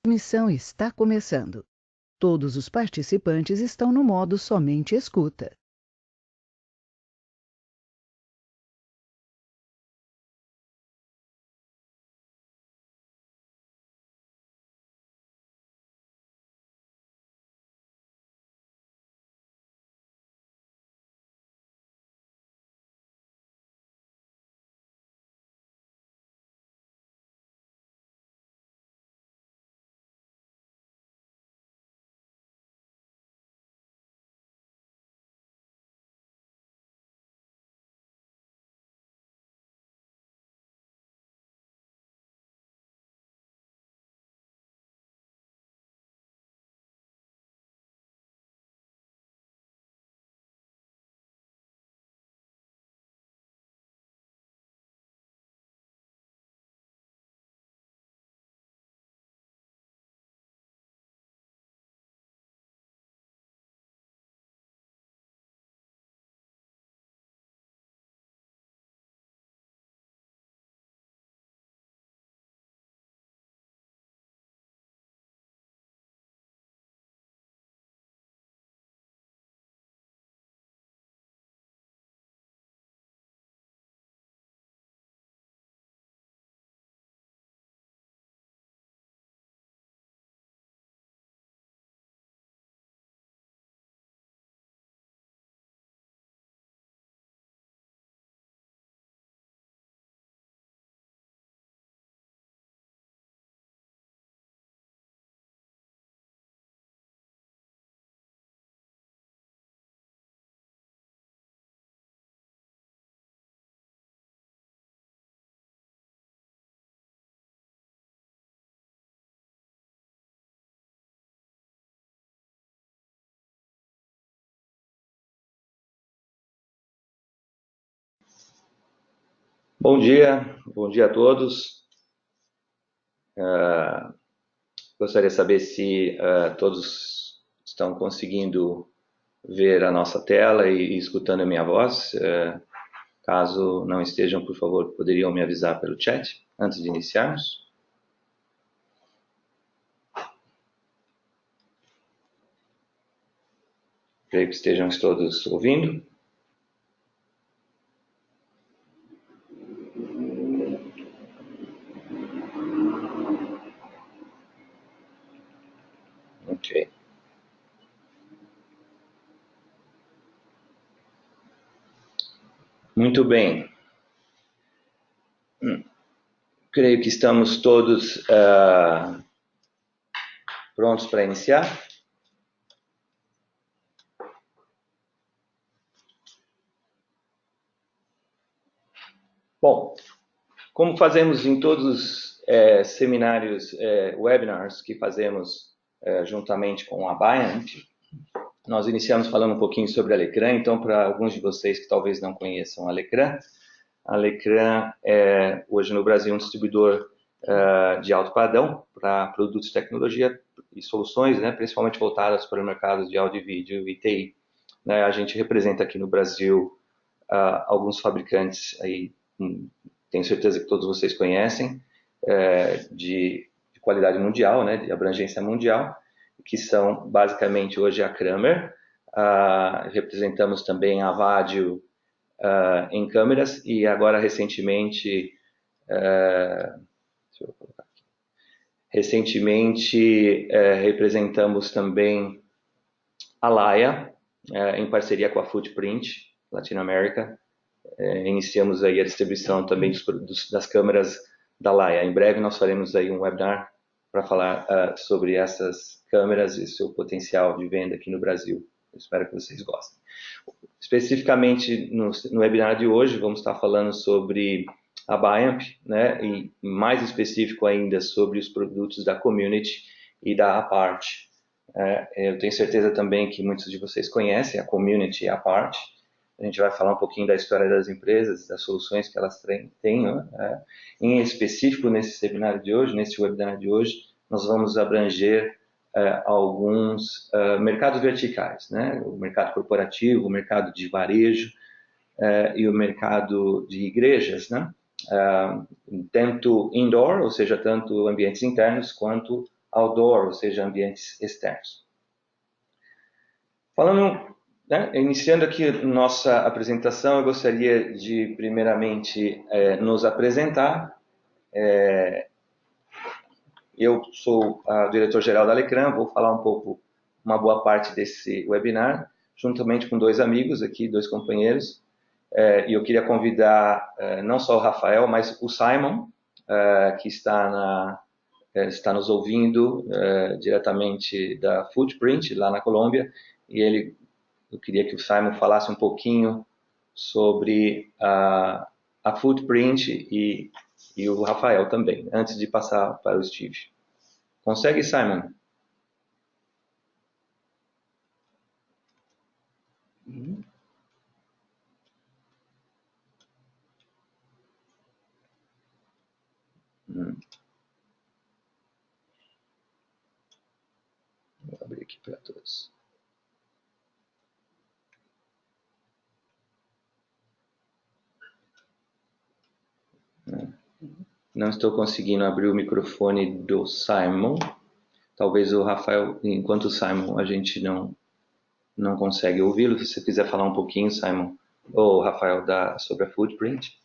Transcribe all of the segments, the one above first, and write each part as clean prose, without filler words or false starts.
Missão está começando. Todos os participantes estão no modo somente escuta. Bom dia a todos. Gostaria de saber se todos estão conseguindo ver a nossa tela e escutando a minha voz. Caso não estejam, por favor, poderiam me avisar pelo chat antes de iniciarmos. Creio que estejam todos ouvindo. Ok. Muito bem. Creio que estamos todos prontos para iniciar. Bom, como fazemos em todos os seminários, webinars que fazemos juntamente com a Biant, nós iniciamos falando um pouquinho sobre a Lecran. Então, para alguns de vocês que talvez não conheçam a Lecran é hoje no Brasil um distribuidor de alto padrão para produtos de tecnologia e soluções, né, principalmente voltadas para o mercado de áudio e vídeo e TI. A gente representa aqui no Brasil alguns fabricantes aí, tenho certeza que todos vocês conhecem, de qualidade mundial, né, de abrangência mundial, que são basicamente hoje a Kramer, representamos também a Vadio em câmeras e agora recentemente, representamos também a Laia, em parceria com a Footprint Latinoamérica. Iniciamos aí a distribuição também das câmeras da Laia. Em breve nós faremos aí um webinar para falar sobre essas câmeras e seu potencial de venda aqui no Brasil. Eu espero que vocês gostem. Especificamente no webinar de hoje vamos estar falando sobre a Biamp, né, e mais específico ainda sobre os produtos da Community e da Apart. Eu tenho certeza também que muitos de vocês conhecem a Community e a Apart. A gente vai falar um pouquinho da história das empresas, das soluções que elas têm, né? Em específico, nesse seminário de hoje, nesse webinar de hoje, nós vamos abranger alguns mercados verticais, né? O mercado corporativo, o mercado de varejo e o mercado de igrejas, né? Tanto indoor, ou seja, tanto ambientes internos, quanto outdoor, ou seja, ambientes externos. Falando, né, iniciando aqui nossa apresentação, eu gostaria de, primeiramente, nos apresentar. Eu sou o diretor-geral da Alecram, vou falar um pouco, uma boa parte desse webinar, juntamente com dois amigos aqui, dois companheiros, e eu queria convidar não só o Rafael, mas o Simon, que está nos ouvindo diretamente da Footprint, lá na Colômbia, e eu queria que o Simon falasse um pouquinho sobre a Footprint e o Rafael também, antes de passar para o Steve. Consegue, Simon? Vou abrir aqui para todos. Não estou conseguindo abrir o microfone do Simon. Talvez o Rafael, enquanto o Simon, a gente não consegue ouvi-lo. Se você quiser falar um pouquinho, Simon, ou Rafael, sobre a Footprint.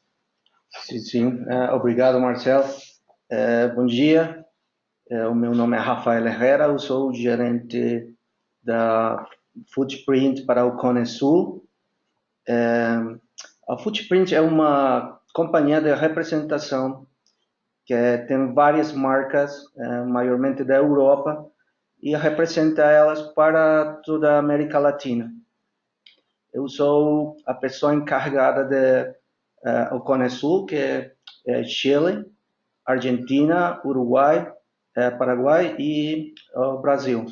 Sim. Obrigado, Marcelo. Bom dia. O meu nome é Rafael Herrera, eu sou o gerente da Footprint para o Cone Sul. A Footprint é uma companhia de representação que tem várias marcas, maiormente da Europa, e representa elas para toda a América Latina. Eu sou a pessoa encarregada do Cone Sul, que é Chile, Argentina, Uruguai, Paraguai e Brasil.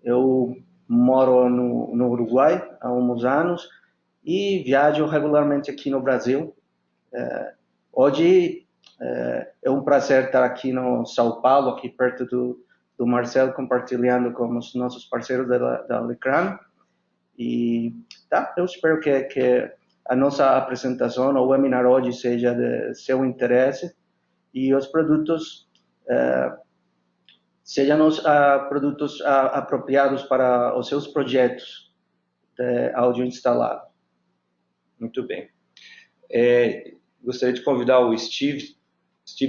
Eu moro no Uruguai há uns anos e viajo regularmente aqui no Brasil. Hoje é um prazer estar aqui no São Paulo, aqui perto do Marcelo, compartilhando com os nossos parceiros da Alecram. E eu espero que a nossa apresentação, o webinar hoje, seja de seu interesse e os produtos sejam os produtos apropriados para os seus projetos de áudio instalado. Muito bem. Gostaria de convidar o Steve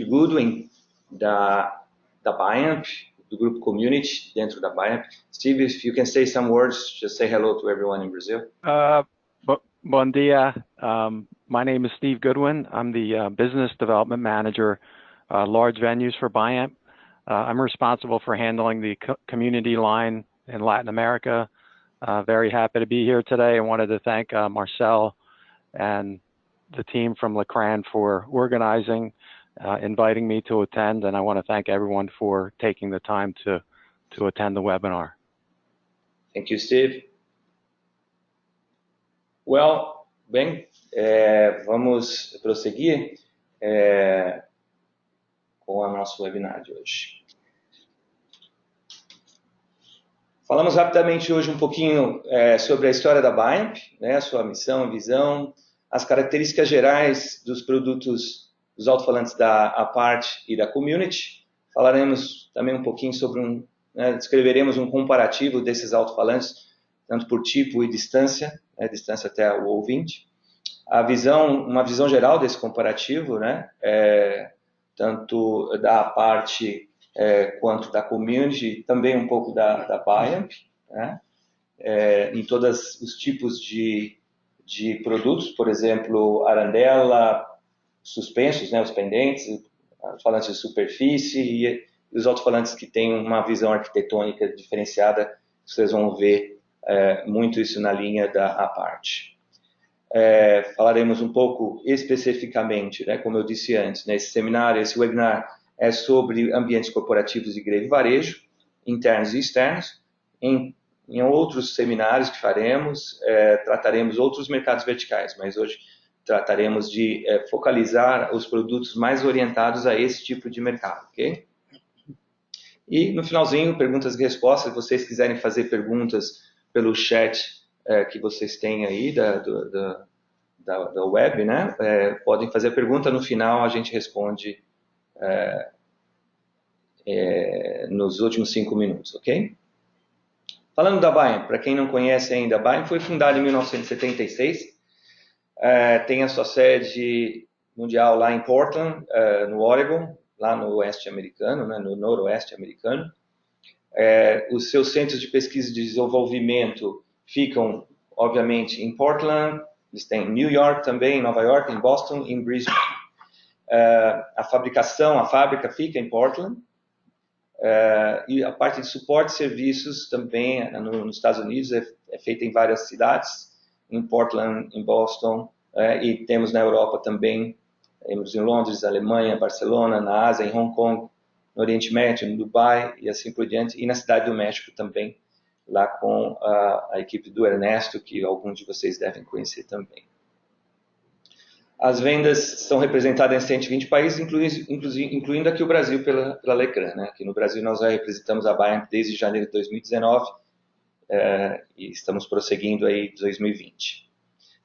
Goodwin, da Biamp, do grupo Community, dentro da Biamp. Steve, if you can say some words, just say hello to everyone in Brazil. Bom dia. My name is Steve Goodwin. I'm the Business Development Manager, Large Venues for Biamp. I'm responsible for handling the community line in Latin America. Very happy to be here today. I wanted to thank Marcel and the team from Alecram for organizing, inviting me to attend, and I want to thank everyone for taking the time to attend the webinar. Thank you, Steve. Well, bem, vamos prosseguir com o nosso webinar de hoje. Falamos rapidamente hoje um pouquinho sobre a história da Biamp, né, a sua missão, visão, as características gerais dos produtos dos alto-falantes da Apart e da Community. Falaremos também um pouquinho sobre descreveremos um comparativo desses alto-falantes, tanto por tipo e distância, distância até o ouvinte. Uma visão geral desse comparativo, né, tanto da Apart quanto da Community, também um pouco da Biamp, né, em todos os tipos de produtos, por exemplo, arandela, suspensos, né, os pendentes, alto-falantes de superfície e os alto-falantes que têm uma visão arquitetônica diferenciada. Vocês vão ver muito isso na linha da Apart. Falaremos um pouco especificamente, né, como eu disse antes, né, esse webinar é sobre ambientes corporativos de greve e varejo, internos e externos. Em outros seminários que faremos, trataremos outros mercados verticais, mas hoje trataremos de focalizar os produtos mais orientados a esse tipo de mercado, ok? E no finalzinho, perguntas e respostas. Se vocês quiserem fazer perguntas pelo chat que vocês têm aí da web, né? Podem fazer a pergunta, no final a gente responde nos últimos 5 minutos, ok? Falando da Biamp, para quem não conhece ainda, a Biamp foi fundada em 1976, tem a sua sede mundial lá em Portland, no Oregon, lá no oeste americano, né, no noroeste americano. Os seus centros de pesquisa e desenvolvimento ficam, obviamente, em Portland, eles têm em New York também, em Nova York, em Boston e em Brisbane. A fábrica fica em Portland, e a parte de suporte e serviços também nos Estados Unidos é feita em várias cidades, em Portland, em Boston, e temos na Europa também, temos em Londres, Alemanha, Barcelona, na Ásia, em Hong Kong, no Oriente Médio, no Dubai e assim por diante, e na Cidade do México também, lá com a equipe do Ernesto, que alguns de vocês devem conhecer também. As vendas são representadas em 120 países, incluindo aqui o Brasil pela Lecran, né? Aqui no Brasil nós já representamos a Biamp desde janeiro de 2019 e estamos prosseguindo aí em 2020.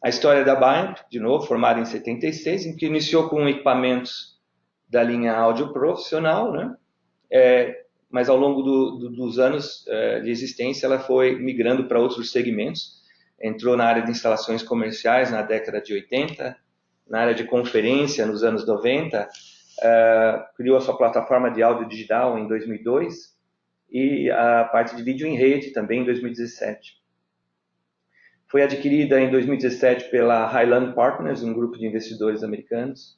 A história da Biamp, de novo, formada em 76, em que iniciou com equipamentos da linha áudio profissional, né? Mas ao longo dos anos de existência ela foi migrando para outros segmentos. Entrou na área de instalações comerciais na década de 80, na área de conferência nos anos 90, criou a sua plataforma de áudio digital em 2002 e a parte de vídeo em rede também em 2017. Foi adquirida em 2017 pela Highland Partners, um grupo de investidores americanos,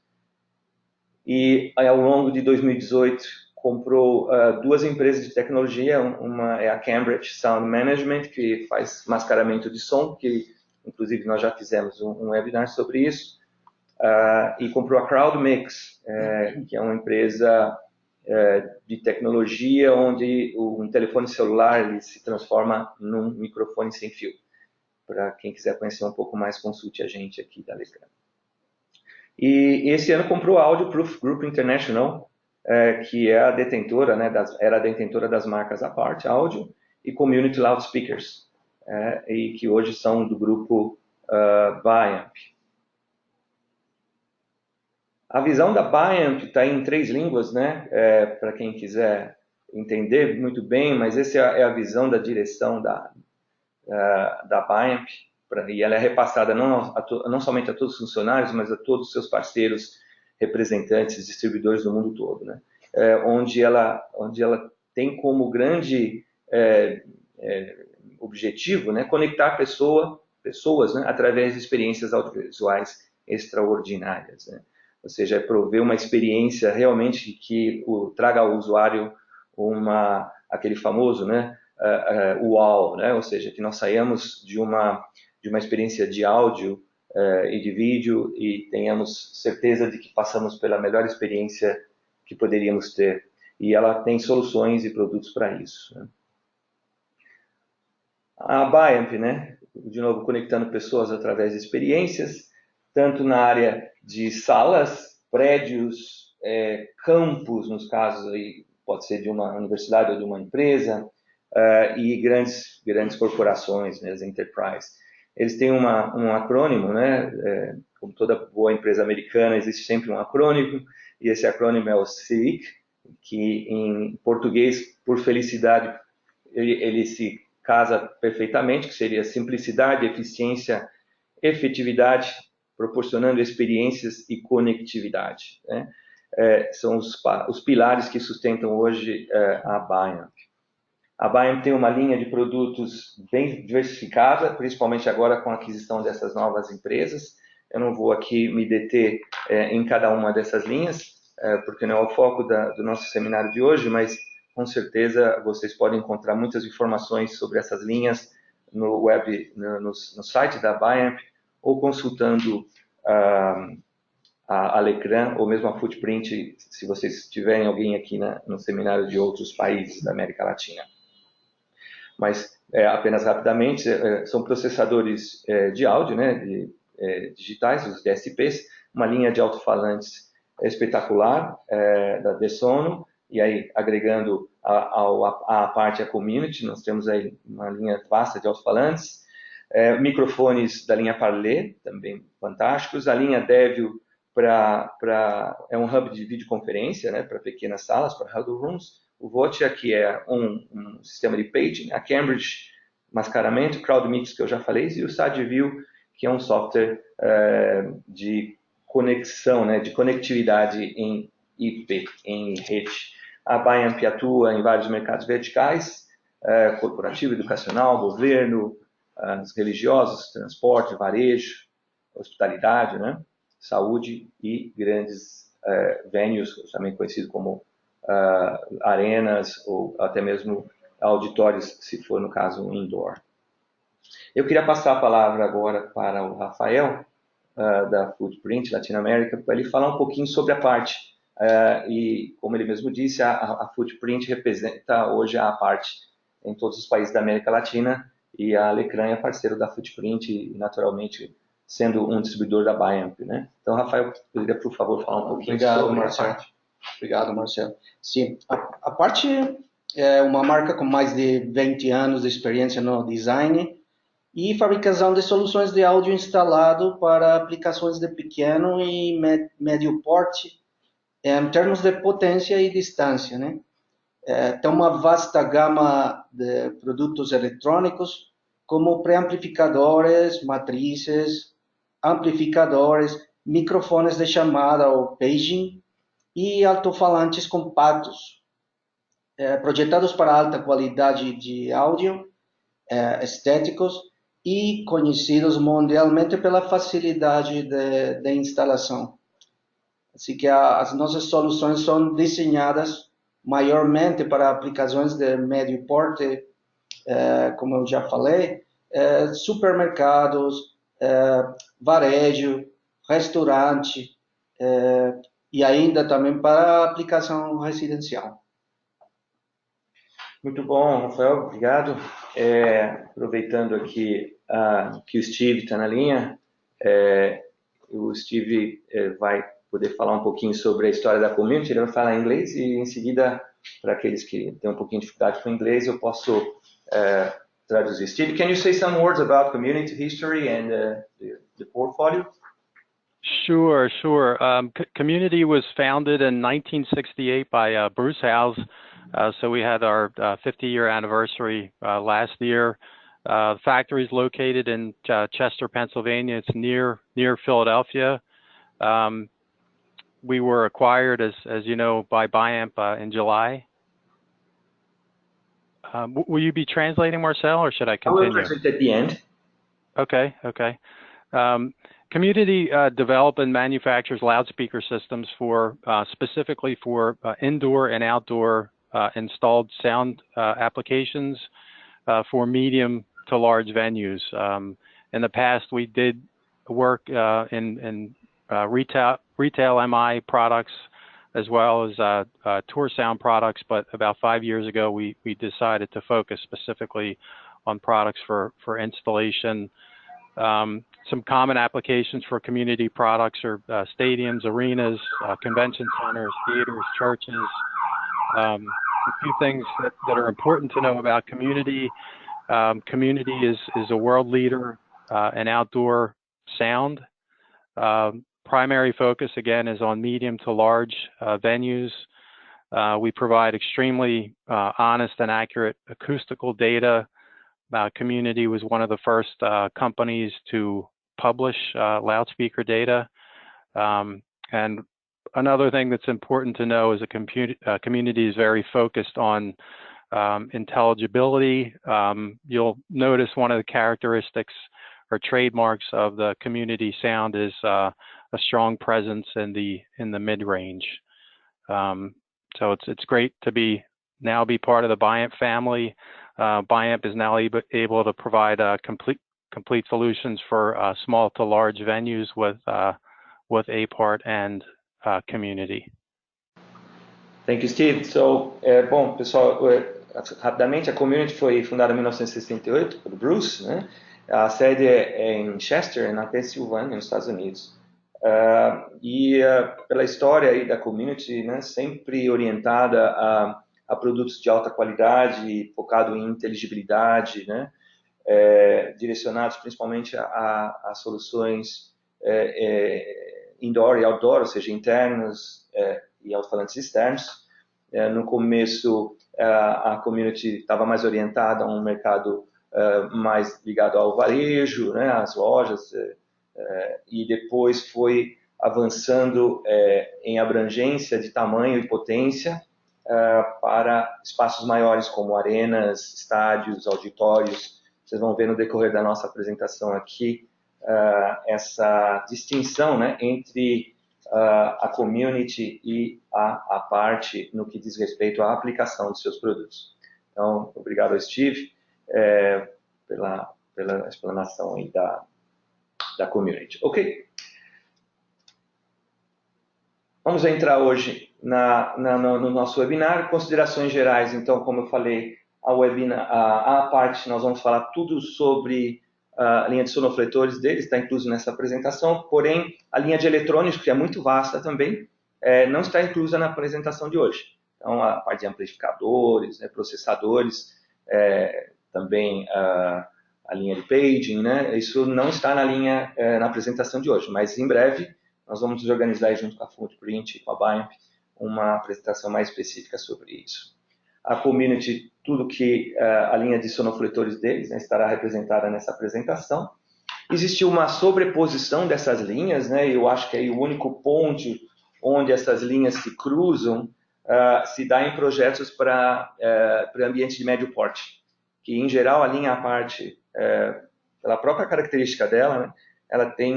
e ao longo de 2018 comprou 2 empresas de tecnologia, uma é a Cambridge Sound Management, que faz mascaramento de som, que inclusive nós já fizemos um webinar sobre isso, e comprou a CrowdMix, que é uma empresa de tecnologia onde um telefone celular ele se transforma num microfone sem fio. Para quem quiser conhecer um pouco mais, consulte a gente aqui da Lecran. E esse ano comprou a Audioproof Group International, que é a detentora, né, era a detentora das marcas Apart Audio e Community Loudspeakers, e que hoje são do grupo Biamp. A visão da Biamp está em 3 línguas, né, para quem quiser entender muito bem, mas essa é a visão da direção da Biamp, e ela é repassada não somente a todos os funcionários, mas a todos os seus parceiros, representantes, distribuidores do mundo todo, né? Onde ela tem como grande objetivo, né, conectar pessoas, né, através de experiências audiovisuais extraordinárias, né? Ou seja, prover uma experiência realmente que traga ao usuário aquele famoso, né, wow, né? Ou seja, que nós saímos de uma experiência de áudio e de vídeo e tenhamos certeza de que passamos pela melhor experiência que poderíamos ter. E ela tem soluções e produtos para isso, né? A Biamp, né, de novo, conectando pessoas através de experiências, tanto na área de salas, prédios, campos, nos casos aí, pode ser de uma universidade ou de uma empresa, e grandes corporações, né, as enterprise. Eles têm um acrônimo, né, como toda boa empresa americana, existe sempre um acrônimo, e esse acrônimo é o SIC, que em português, por felicidade, ele se casa perfeitamente, que seria simplicidade, eficiência, efetividade, proporcionando experiências e conectividade, né? São os pilares que sustentam hoje a Biamp. A Biamp tem uma linha de produtos bem diversificada, principalmente agora com a aquisição dessas novas empresas. Eu não vou aqui me deter em cada uma dessas linhas, porque não é o foco do nosso seminário de hoje, mas com certeza vocês podem encontrar muitas informações sobre essas linhas no site da Biamp, ou consultando a Lecran, ou mesmo a Footprint, se vocês tiverem alguém aqui no seminário de outros países da América Latina. Mas, apenas rapidamente, são processadores de áudio, né, digitais, os DSPs, uma linha de alto-falantes espetacular da DeSono, e aí agregando a parte a community, nós temos aí uma linha vasta de alto-falantes, microfones da linha Parler, também fantásticos, a linha Devil é um hub de videoconferência, né, para pequenas salas, para huddle rooms, o Votia, que é um sistema de paging, a Cambridge, mascaramento, CrowdMix, que eu já falei, e o SadView, que é um software de conexão, né, de conectividade em IP, em rede. A Biamp atua em vários mercados verticais, corporativo, educacional, governo, religiosos, transporte, varejo, hospitalidade, né, saúde e grandes venues, também conhecido como arenas ou até mesmo auditórios, se for no caso um indoor. Eu queria passar a palavra agora para o Rafael, da Footprint Latinoamérica, para ele falar um pouquinho sobre a parte. E, como ele mesmo disse, a Footprint representa hoje a parte em todos os países da América Latina, e a Lecran é parceiro da Footprint e, naturalmente, sendo um distribuidor da Biamp, né? Então, Rafael, poderia, por favor, falar um pouquinho sobre Marcelo. a parte? Obrigado, Marcelo. Sim, a parte é uma marca com mais de 20 anos de experiência no design e fabricação de soluções de áudio instalado para aplicações de pequeno e médio porte, em termos de potência e distância, né? Tem uma vasta gama de produtos eletrônicos, como pré-amplificadores, matrizes, amplificadores, microfones de chamada ou paging e alto-falantes compactos, projetados para alta qualidade de áudio, estéticos e conhecidos mundialmente pela facilidade de instalação. Assim que as nossas soluções são desenhadas maiormente para aplicações de médio porte, como eu já falei, supermercados, varejo, restaurante, e ainda também para aplicação residencial. Muito bom, Rafael, obrigado. Aproveitando aqui que o Steve está na linha, o Steve vai poder falar um pouquinho sobre a história da community. Ele vai falar em inglês e, em seguida, para aqueles que têm um pouquinho de dificuldade com o inglês, eu posso traduzir. Steve, can you say some words about community history and the portfolio? Sure. Community was founded in 1968 by Bruce Howes. So we had our 50-year anniversary last year. The factory is located in Chester, Pennsylvania. It's near Philadelphia. We were acquired, as you know, by Biamp in July. Will you be translating, Marcel, or should I continue? I will translate at the end. Okay. Community develops and manufactures loudspeaker systems for specifically for indoor and outdoor installed sound applications for medium to large venues. In the past, we did work in retail MI products as well as tour sound products, but about 5 years ago, we decided to focus specifically on products for installation. Some common applications for community products are stadiums, arenas, convention centers, theaters, churches. A few things that are important to know about community. Community is a world leader in outdoor sound. Primary focus, again, is on medium to large venues. We provide extremely honest and accurate acoustical data. Community was one of the first companies to publish loudspeaker data. And another thing that's important to know is a community is very focused on intelligibility. You'll notice one of the characteristics or trademarks of the community sound is a strong presence in the mid-range. So it's great to now be part of the Biamp family. Biamp is now able to provide complete solutions for small to large venues with A-Part and community. Thank you, Steve. So, bom, pessoal, rapidamente, a Community foi fundada em 1968 por Bruce, né? A sede é em Chester, na Pensilvânia, nos Estados Unidos. Pela história aí da Community, né, sempre orientada a produtos de alta qualidade, focado em inteligibilidade, né, direcionados principalmente a soluções indoor e outdoor, ou seja, internas e alto-falantes externos. No começo, a community estava mais orientada a um mercado mais ligado ao varejo, né, às lojas, e depois foi avançando em abrangência de tamanho e potência para espaços maiores como arenas, estádios, auditórios. Vocês vão ver no decorrer da nossa apresentação aqui essa distinção, né, entre a community e a parte no que diz respeito à aplicação dos seus produtos. Então, obrigado ao Steve pela explanação aí da community. Ok. Vamos entrar hoje no nosso webinar. Considerações gerais, então, como eu falei, a parte, nós vamos falar tudo sobre a linha de sonofletores deles, está incluso nessa apresentação, porém, a linha de eletrônicos, que é muito vasta também, não está inclusa na apresentação de hoje. Então, a parte de amplificadores, processadores, também a linha de paging, né? Isso não está na apresentação de hoje, mas em breve nós vamos organizar junto com a Footprint e com a Biamp uma apresentação mais específica sobre isso. A community, tudo que a linha de sonofletores deles, né, estará representada nessa apresentação. Existe uma sobreposição dessas linhas, né? Eu acho que aí o único ponto onde essas linhas se cruzam se dá em projetos para ambientes de médio porte, que em geral a linha à parte, pela própria característica dela, né, ela tem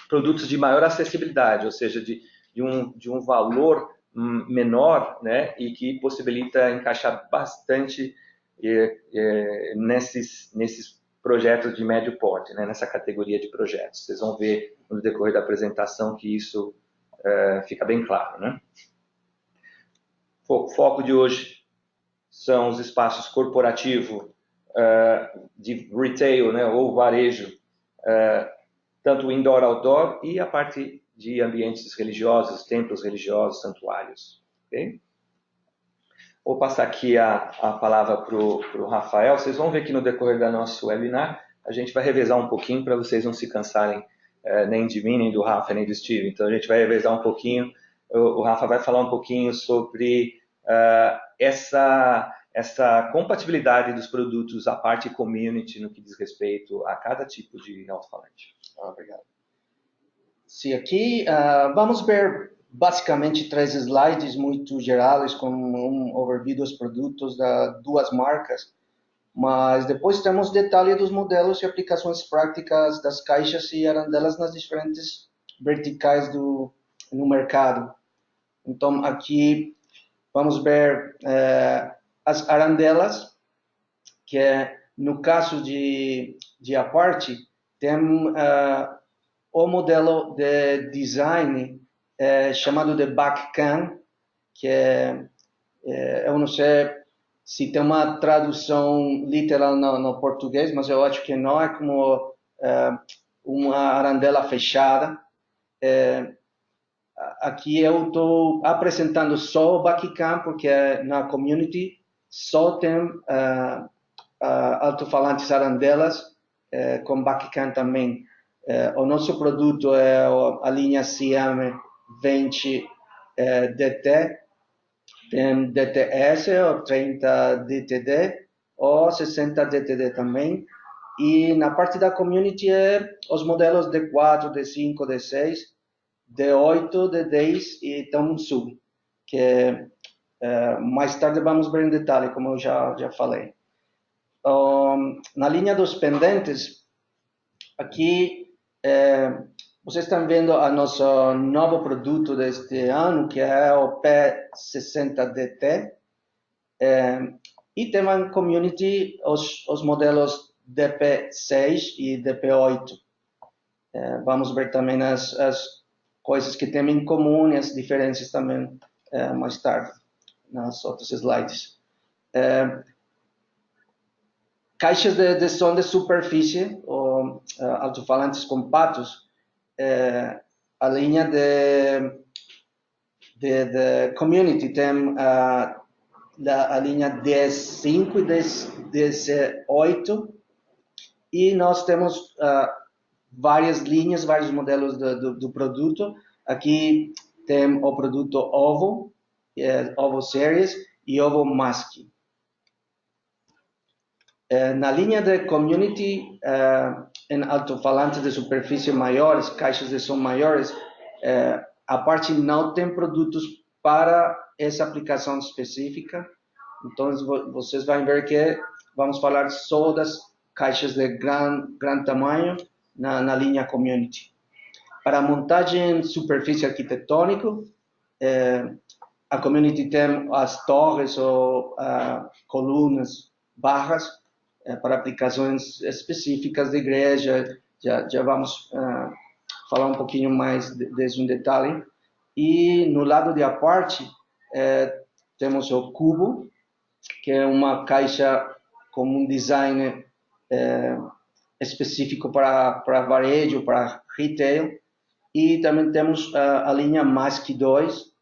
produtos de maior acessibilidade, ou seja, de um valor menor, né, e que possibilita encaixar bastante nesses projetos de médio porte, né, nessa categoria de projetos. Vocês vão ver no decorrer da apresentação que isso fica bem claro, né? O foco de hoje são os espaços corporativos de retail, né, ou varejo, tanto indoor, outdoor, e a parte de ambientes religiosos, templos religiosos, santuários. Okay? Vou passar aqui a palavra para o Rafael. Vocês vão ver que no decorrer do nosso webinar, a gente vai revezar um pouquinho para vocês não se cansarem nem de mim, nem do Rafa, nem do Steve. Então, a gente vai revezar um pouquinho. O Rafa vai falar um pouquinho sobre essa compatibilidade dos produtos, a parte community, no que diz respeito a cada tipo de alto-falante. Obrigado. Sim, aqui vamos ver basicamente 3 slides muito gerais com um overview dos produtos das 2 marcas, mas depois temos detalhe dos modelos e aplicações práticas das caixas e arandelas nas diferentes verticais no mercado. Então, aqui vamos ver as arandelas, que no caso de aparte, tem o modelo de design chamado de backcam, que eu não sei se tem uma tradução literal no português, mas eu acho que não, é como uma arandela fechada. Aqui eu estou apresentando só o backcam, porque na community só tem alto-falantes arandelas com backcam também. O nosso produto é a linha CM20 DT, tem DTS, o 30 DTD, ou 60 DTD também. E na parte da community os modelos D4, D5, D6, D8, D10 e Tongsu, que mais tarde vamos ver em detalhe, como eu já falei. Na linha dos pendentes, aqui vocês estão vendo o nosso novo produto deste ano, que é o P60DT, e tem em community os modelos DP6 e DP8. Vamos ver também as coisas que tem em comum e as diferenças também mais tarde, nas outros slides. Caixas de som de superfície, ou alto-falantes compactos, a linha de community tem a linha DS5 e DS8, e nós temos várias linhas, vários modelos do produto. Aqui tem o produto OVO, Ovo Series e Ovo Mask. Na linha de Community, em alto-falantes de superfície maiores, caixas de som maiores, a parte não tem produtos para essa aplicação específica. Então, vocês vão ver que vamos falar só das caixas de grande tamanho na linha Community. Para montagem em superfície arquitetônica, a Community tem as torres ou colunas, barras, para aplicações específicas de igreja. Já vamos falar um pouquinho mais desse um detalhe. E no lado de a parte, temos o cubo, que é uma caixa com um design específico para varejo, para retail. E também temos a linha Mask 2,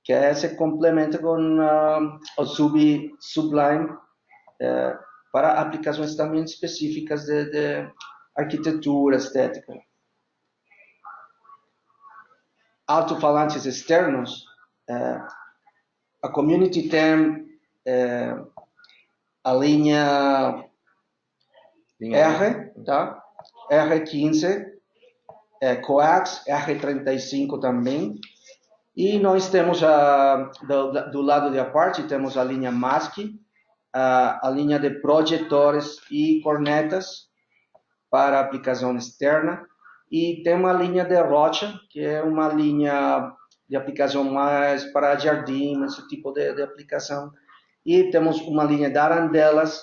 que se complementa com o Sublime, para aplicações também específicas de arquitetura, estética. Alto-falantes externos, a Community tem a linha R, tá? R15, Coax, R35 também. E nós temos, do lado de a parte, temos a linha Mask, a linha de projetores e cornetas para aplicação externa, e tem uma linha de Rocha, que é uma linha de aplicação mais para jardim, esse tipo de aplicação. E temos uma linha de arandelas,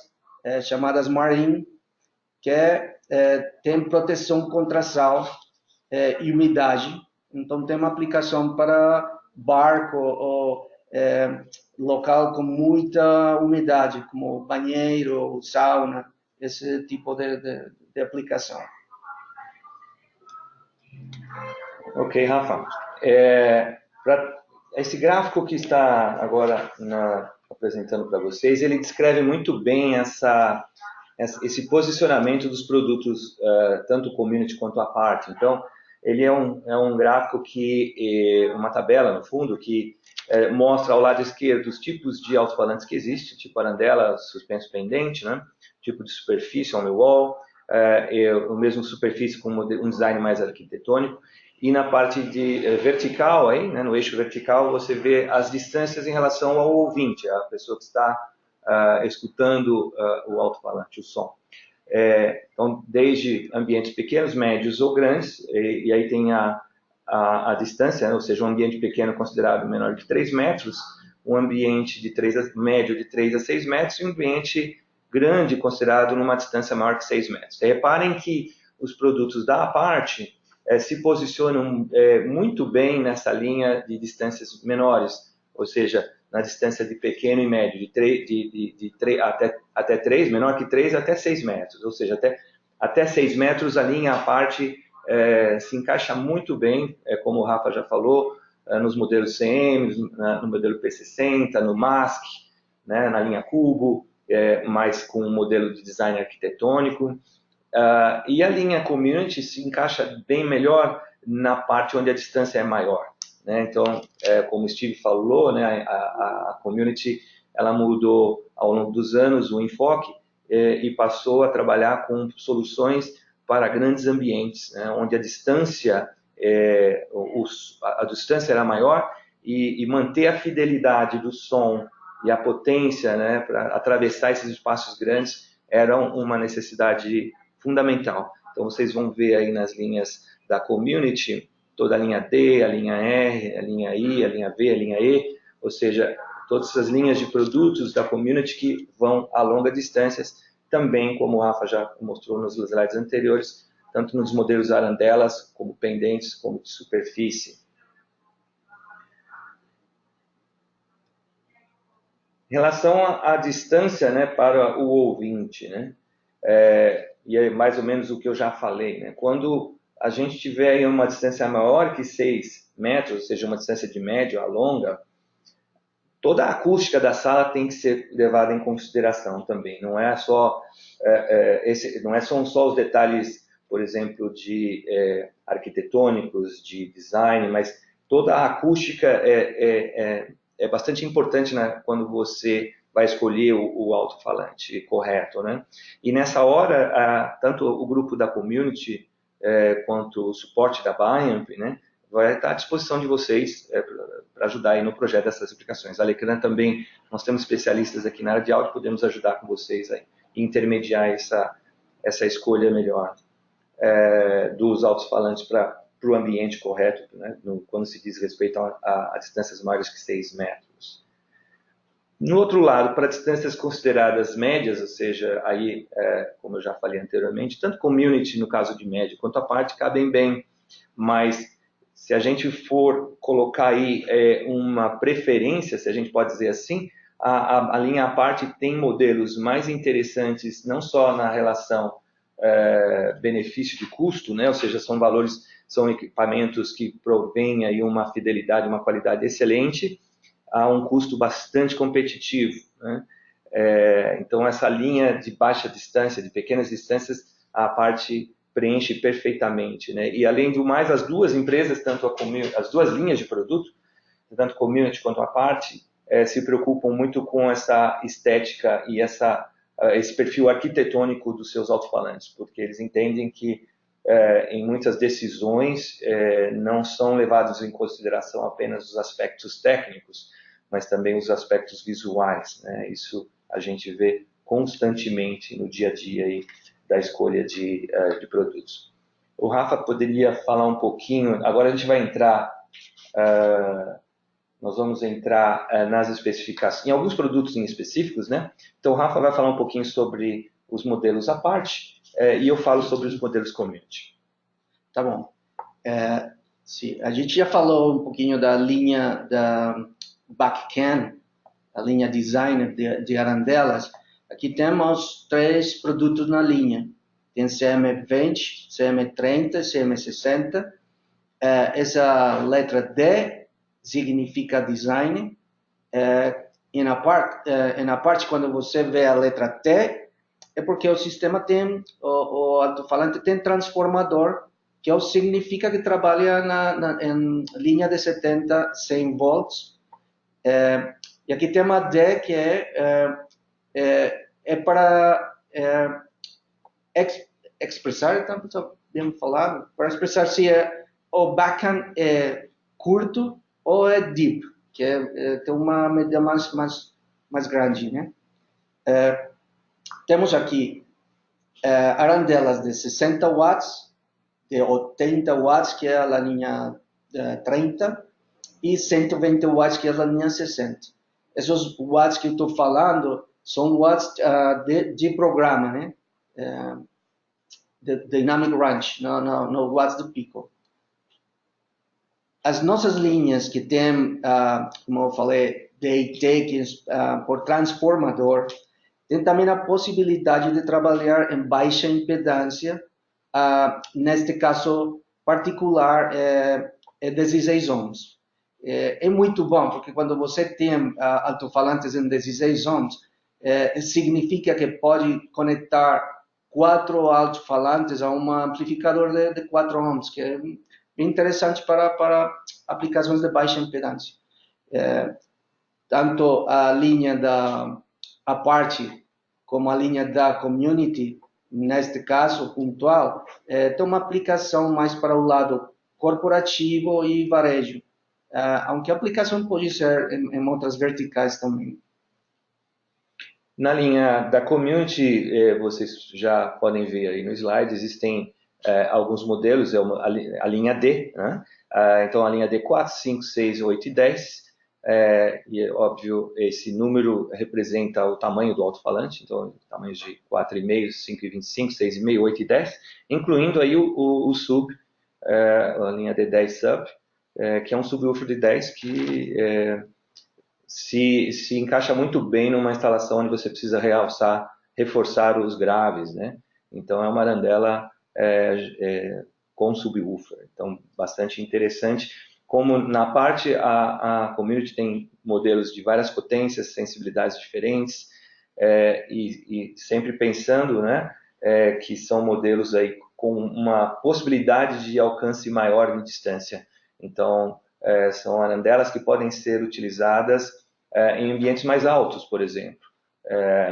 chamadas Marine, que tem proteção contra sal e umidade. Então, tem uma aplicação para barco ou local com muita umidade, como banheiro, sauna, esse tipo de aplicação. Ok, Rafa. Esse gráfico que está agora apresentando para vocês, ele descreve muito bem esse posicionamento dos produtos, tanto community quanto à parte. Então, ele é um gráfico uma tabela, no fundo, que mostra ao lado esquerdo os tipos de alto-falantes que existem, tipo arandela, suspenso pendente, né? Tipo de superfície, on the wall, o mesmo superfície com um design mais arquitetônico. E na parte vertical, aí, né, no eixo vertical, você vê as distâncias em relação ao ouvinte, a pessoa que está escutando o alto-falante, o som. Então, desde ambientes pequenos, médios ou grandes, e aí tem a distância, né, ou seja, um ambiente pequeno considerado menor de 3 metros, um ambiente médio de 3 a 6 metros e um ambiente grande considerado numa distância maior que 6 metros. E reparem que os produtos da parte se posicionam muito bem nessa linha de distâncias menores, ou seja, na distância de pequeno e médio, até 3, menor que 3, até 6 metros. Ou seja, até 6 metros a linha à parte se encaixa muito bem, como o Rafa já falou, nos modelos CM, no modelo P60, no MASC, né, na linha Cubo, mais com um modelo de design arquitetônico. E a linha Community se encaixa bem melhor na parte onde a distância é maior. Né? Então, como o Steve falou, né, a Community ela mudou ao longo dos anos o enfoque e passou a trabalhar com soluções para grandes ambientes, né, onde a distância era maior e manter a fidelidade do som e a potência, né, para atravessar esses espaços grandes era uma necessidade fundamental. Então, vocês vão ver aí nas linhas da Community toda a linha D, a linha R, a linha I, a linha V, a linha E, ou seja, todas essas linhas de produtos da Community que vão a longas distâncias, também, como o Rafa já mostrou nos slides anteriores, tanto nos modelos arandelas, como pendentes, como de superfície. Em relação à distância, né, para o ouvinte, né, e é mais ou menos o que eu já falei, né, quando a gente tiver aí uma distância maior que 6 metros, ou seja, uma distância de médio a longa, toda a acústica da sala tem que ser levada em consideração também. Não é só só os detalhes, por exemplo, de arquitetônicos, de design, mas toda a acústica é bastante importante, né, quando você vai escolher o alto-falante correto, né? E nessa hora, tanto o grupo da community quanto o suporte da Biamp, né, vai estar à disposição de vocês para ajudar aí no projeto dessas aplicações. A Lecran também, nós temos especialistas aqui na área de áudio, podemos ajudar com vocês aí, intermediar essa escolha melhor dos alto-falantes para o ambiente correto, né, quando se diz respeito a distâncias maiores que 6 metros. No outro lado, para distâncias consideradas médias, ou seja, aí, como eu já falei anteriormente, tanto community, no caso de médio, quanto a parte cabem bem, mas se a gente for colocar aí uma preferência, se a gente pode dizer assim, a linha à parte tem modelos mais interessantes, não só na relação benefício de custo, né? Ou seja, são equipamentos que provêm aí uma fidelidade, uma qualidade excelente, a um custo bastante competitivo, né? Então, essa linha de baixa distância, de pequenas distâncias, a parte preenche perfeitamente, né? E, além do mais, as duas empresas, as duas linhas de produto, tanto a community quanto a parte, se preocupam muito com essa estética e esse perfil arquitetônico dos seus alto-falantes, porque eles entendem que em muitas decisões não são levados em consideração apenas os aspectos técnicos, mas também os aspectos visuais, né? Isso a gente vê constantemente no dia a dia aí da escolha de produtos. O Rafa poderia falar um pouquinho, agora a gente vai entrar, nós vamos entrar nas especificações, em alguns produtos em específicos, né? Então o Rafa vai falar um pouquinho sobre os modelos à parte, e eu falo sobre os modelos community. Tá bom. Sim, a gente já falou um pouquinho da linha da Backcan, a linha designer de arandelas. Aqui temos 3 produtos na linha. Tem CM20, CM30, CM60. Essa letra D significa design. E na parte quando você vê a letra T, é porque o sistema tem, o alto-falante tem transformador, que significa que trabalha em linha de 70, 100 volts. E aqui tem uma D que é para expressar, então, podemos falar, para expressar se o backhand é curto ou é deep, que tem uma medida mais grande, né? Temos aqui arandelas de 60 watts, de 80 watts, que é a linha 30, e 120 watts, que é a linha 60. Esses watts que eu estou falando são watts de programa, né? De dynamic range, não watts de pico. As nossas linhas que tem, como eu falei, DIT, por transformador, tem também a possibilidade de trabalhar em baixa impedância, neste caso particular, 16 ohms. É muito bom, porque quando você tem alto-falantes em 16 ohms, significa que pode conectar 4 alto-falantes a um amplificador de 4 ohms, que é bem interessante para aplicações de baixa impedância. Tanto a linha a parte como a linha da community, neste caso pontual, tem uma aplicação mais para o lado corporativo e varejo, aunque a aplicação pode ser em outras verticais também. Na linha da community, vocês já podem ver aí no slide, existem alguns modelos, a linha D, né? Então a linha D 4, 5, 6, 8 e 10, e é óbvio, esse número representa o tamanho do alto-falante, então tamanhos de 4,5, 5,25, 6,5, 8 e 10, incluindo aí o sub, a linha D10 sub, que é um subwoofer de 10 que se encaixa muito bem numa instalação onde você precisa reforçar os graves, né? Então é uma arandela com subwoofer, então bastante interessante. Como na parte a community tem modelos de várias potências, sensibilidades diferentes, e sempre pensando, né, que são modelos aí com uma possibilidade de alcance maior de distância. Então São arandelas que podem ser utilizadas em ambientes mais altos, por exemplo.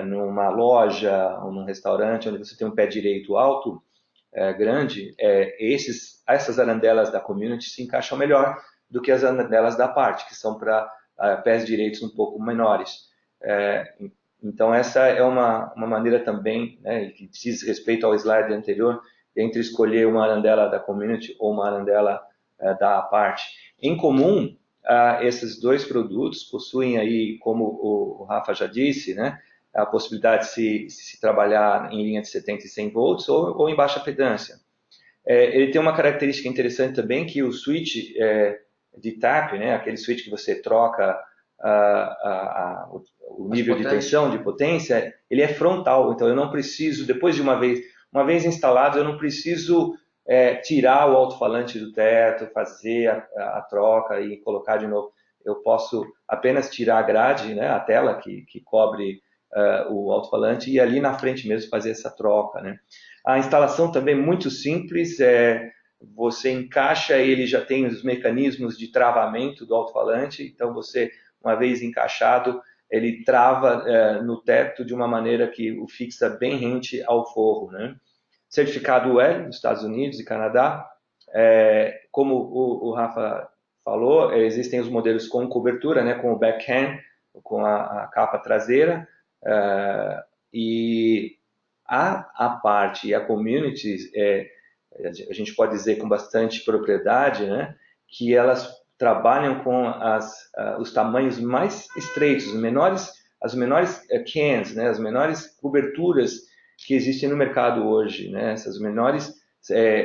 Numa loja ou num restaurante onde você tem um pé direito alto, grande, essas arandelas da community se encaixam melhor do que as arandelas da parte, que são para pés direitos um pouco menores. Então, essa é uma maneira também, né, que diz respeito ao slide anterior, entre escolher uma arandela da community ou uma arandela da parte. Em comum, esses dois produtos possuem aí, como o Rafa já disse, né, a possibilidade de se trabalhar em linha de 70 e 100 volts ou em baixa pedância. Ele tem uma característica interessante também, que o switch de tap, né, aquele switch que você troca o nível de tensão, de potência, ele é frontal, então eu não preciso, depois de uma vez instalado, eu não preciso tirar o alto-falante do teto, fazer a troca e colocar de novo. Eu posso apenas tirar a grade, né, a tela que cobre o alto-falante, e ali na frente mesmo fazer essa troca, né. A instalação também é muito simples, você encaixa, ele já tem os mecanismos de travamento do alto-falante, então você, uma vez encaixado, ele trava no teto de uma maneira que o fixa bem rente ao forro, né. Certificado UL nos Estados Unidos e Canadá, como o Rafa falou, existem os modelos com cobertura, né, com o backhand, com a capa traseira, e a parte e a community, a gente pode dizer com bastante propriedade, né, que elas trabalham com os tamanhos mais estreitos, as menores cans, né, as menores coberturas que existem no mercado hoje, né, essas menores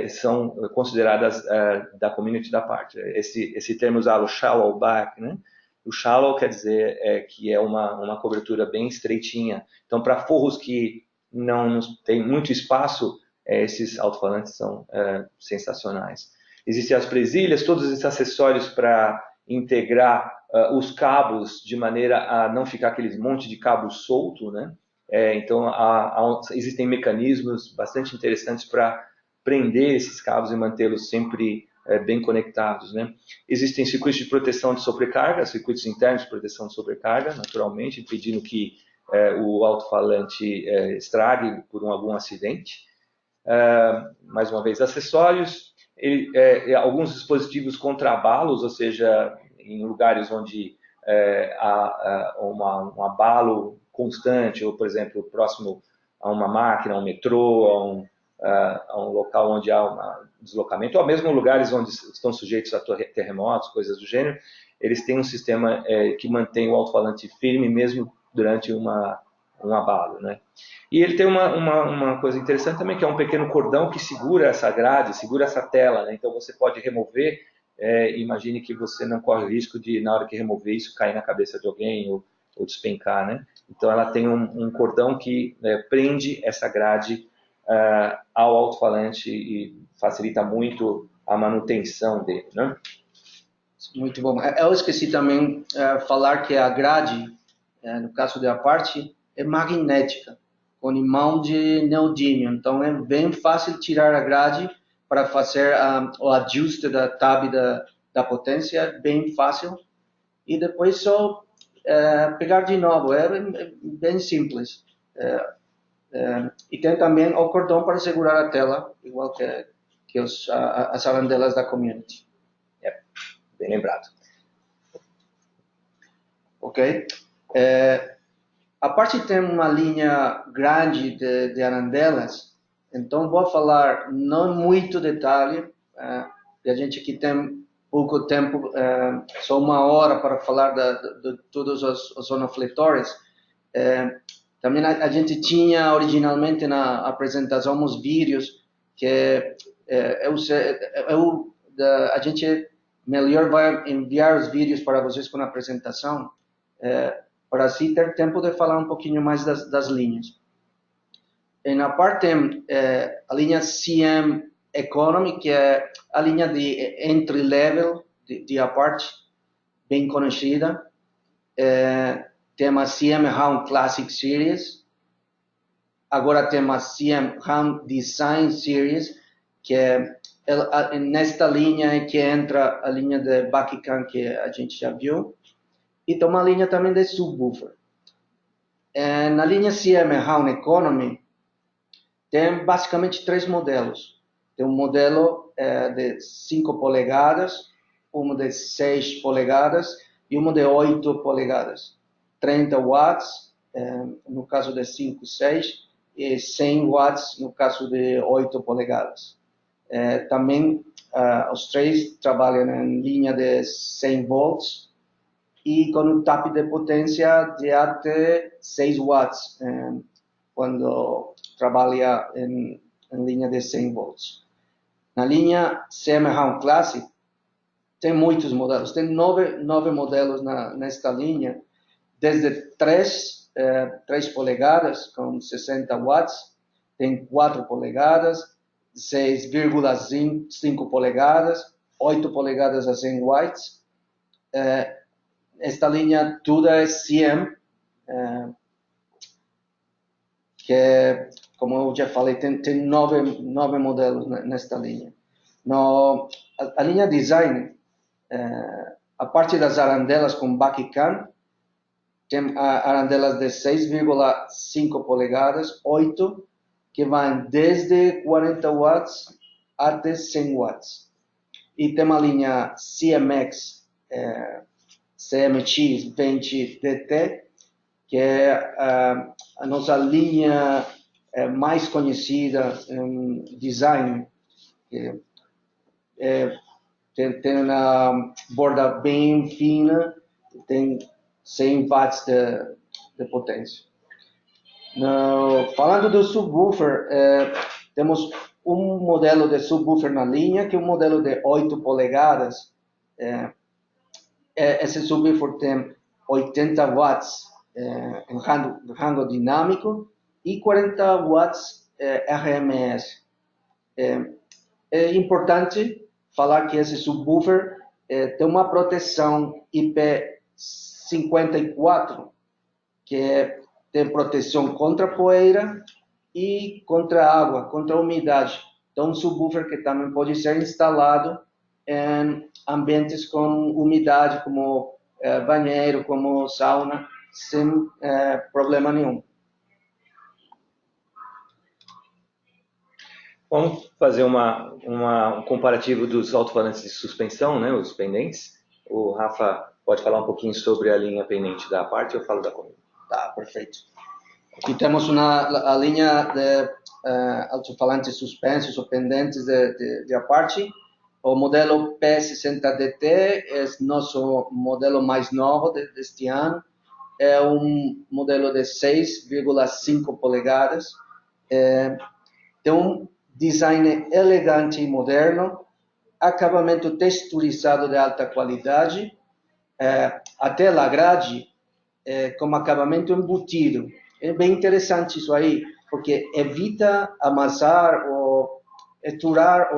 são consideradas da community da parte. Esse termo usado, o shallow back, né? O shallow quer dizer que é uma cobertura bem estreitinha. Então, para forros que não tem muito espaço, esses alto-falantes são sensacionais. Existem as presilhas, todos esses acessórios para integrar os cabos de maneira a não ficar aquele monte de cabo solto, né? Então, existem mecanismos bastante interessantes para prender esses cabos e mantê-los sempre bem conectados, né? Existem circuitos de proteção de sobrecarga, circuitos internos de proteção de sobrecarga, naturalmente, impedindo que o alto-falante estrague por algum acidente. Mais uma vez, acessórios, alguns dispositivos contra abalos, ou seja, em lugares onde há um abalo constante, ou, por exemplo, próximo a uma máquina, a um metrô, a um local onde há um deslocamento, ou mesmo lugares onde estão sujeitos a terremotos, coisas do gênero, eles têm um sistema que mantém o alto-falante firme mesmo durante um abalo, né? E ele tem uma coisa interessante também, que é um pequeno cordão que segura essa grade, segura essa tela, né? Então você pode remover, imagine que você não corre o risco de, na hora que remover isso, cair na cabeça de alguém ou despencar, né? Então ela tem um cordão que prende essa grade ao alto-falante e facilita muito a manutenção dele, né? Muito bom. Eu esqueci também falar que a grade, no caso da parte, é magnética, com imã de neodímio. Então é bem fácil tirar a grade para fazer o ajuste da tab da potência, bem fácil. E depois só pegar de novo, é bem simples. E tem também o cordão para segurar a tela, igual que as arandelas da community. Bem lembrado. Ok? A parte tem uma linha grande de arandelas, então vou falar não muito detalhe, a gente aqui tem pouco tempo, só 1 hora para falar de todos os sonofletores. Também a gente tinha originalmente na apresentação uns vídeos que a gente melhor vai enviar os vídeos para vocês com a apresentação, para assim ter tempo de falar um pouquinho mais das linhas. E na parte, a linha CM Economy, que é a linha de entry level de Apache, bem conhecida. Tem a CM Hound Classic Series. Agora tem a CM Hound Design Series, que nesta linha é que entra a linha de Buckycam que a gente já viu, e tem uma linha também de subwoofer. Na linha CM Round Economy, tem basicamente 3 modelos. Tem um modelo de 5 polegadas, um de 6 polegadas e um de 8 polegadas. 30 watts, no caso de 5 e 6, e 100 watts no caso de 8 polegadas. Também os 3 trabalham em linha de 100 volts e com um tap de potência de até 6 watts quando trabalha em linha de 100 volts. Na linha CM Round Classic tem muitos modelos, tem 9 modelos nesta linha, desde 3 polegadas com 60 watts, tem 4 polegadas, 6,5 polegadas, 8 polegadas a 100 watts. Esta linha toda é CM, que, como eu já falei, tem 9 modelos nesta linha. A linha Design, a parte das arandelas com Buckycam, tem arandelas de 6,5 polegadas, 8, que vão desde 40 watts até 100 watts. E tem uma linha CMX, CMX 20DT, que é a nossa linha mais conhecida em design, que tem uma borda bem fina, tem 100 watts de potência. Falando do subwoofer, temos um modelo de subwoofer na linha, que é um modelo de 8 polegadas. Esse subwoofer tem 80 watts em rango dinâmico e 40 watts RMS. É importante falar que esse subwoofer tem uma proteção IP54, que tem proteção contra poeira e contra água, contra umidade. Então, um subwoofer que também pode ser instalado em ambientes com umidade, como banheiro, como sauna, sem problema nenhum. Vamos fazer um comparativo dos alto-falantes de suspensão, né, os pendentes. O Rafa pode falar um pouquinho sobre a linha pendente da parte, eu falo da Comino. Tá, perfeito. Aqui temos a linha de alto-falantes suspensos ou pendentes de Apache. O modelo P60DT é nosso modelo mais novo deste ano. É um modelo de 6,5 polegadas. Tem um design elegante e moderno, acabamento texturizado de alta qualidade, até a grade com acabamento embutido. É bem interessante isso aí, porque evita amassar ou esturar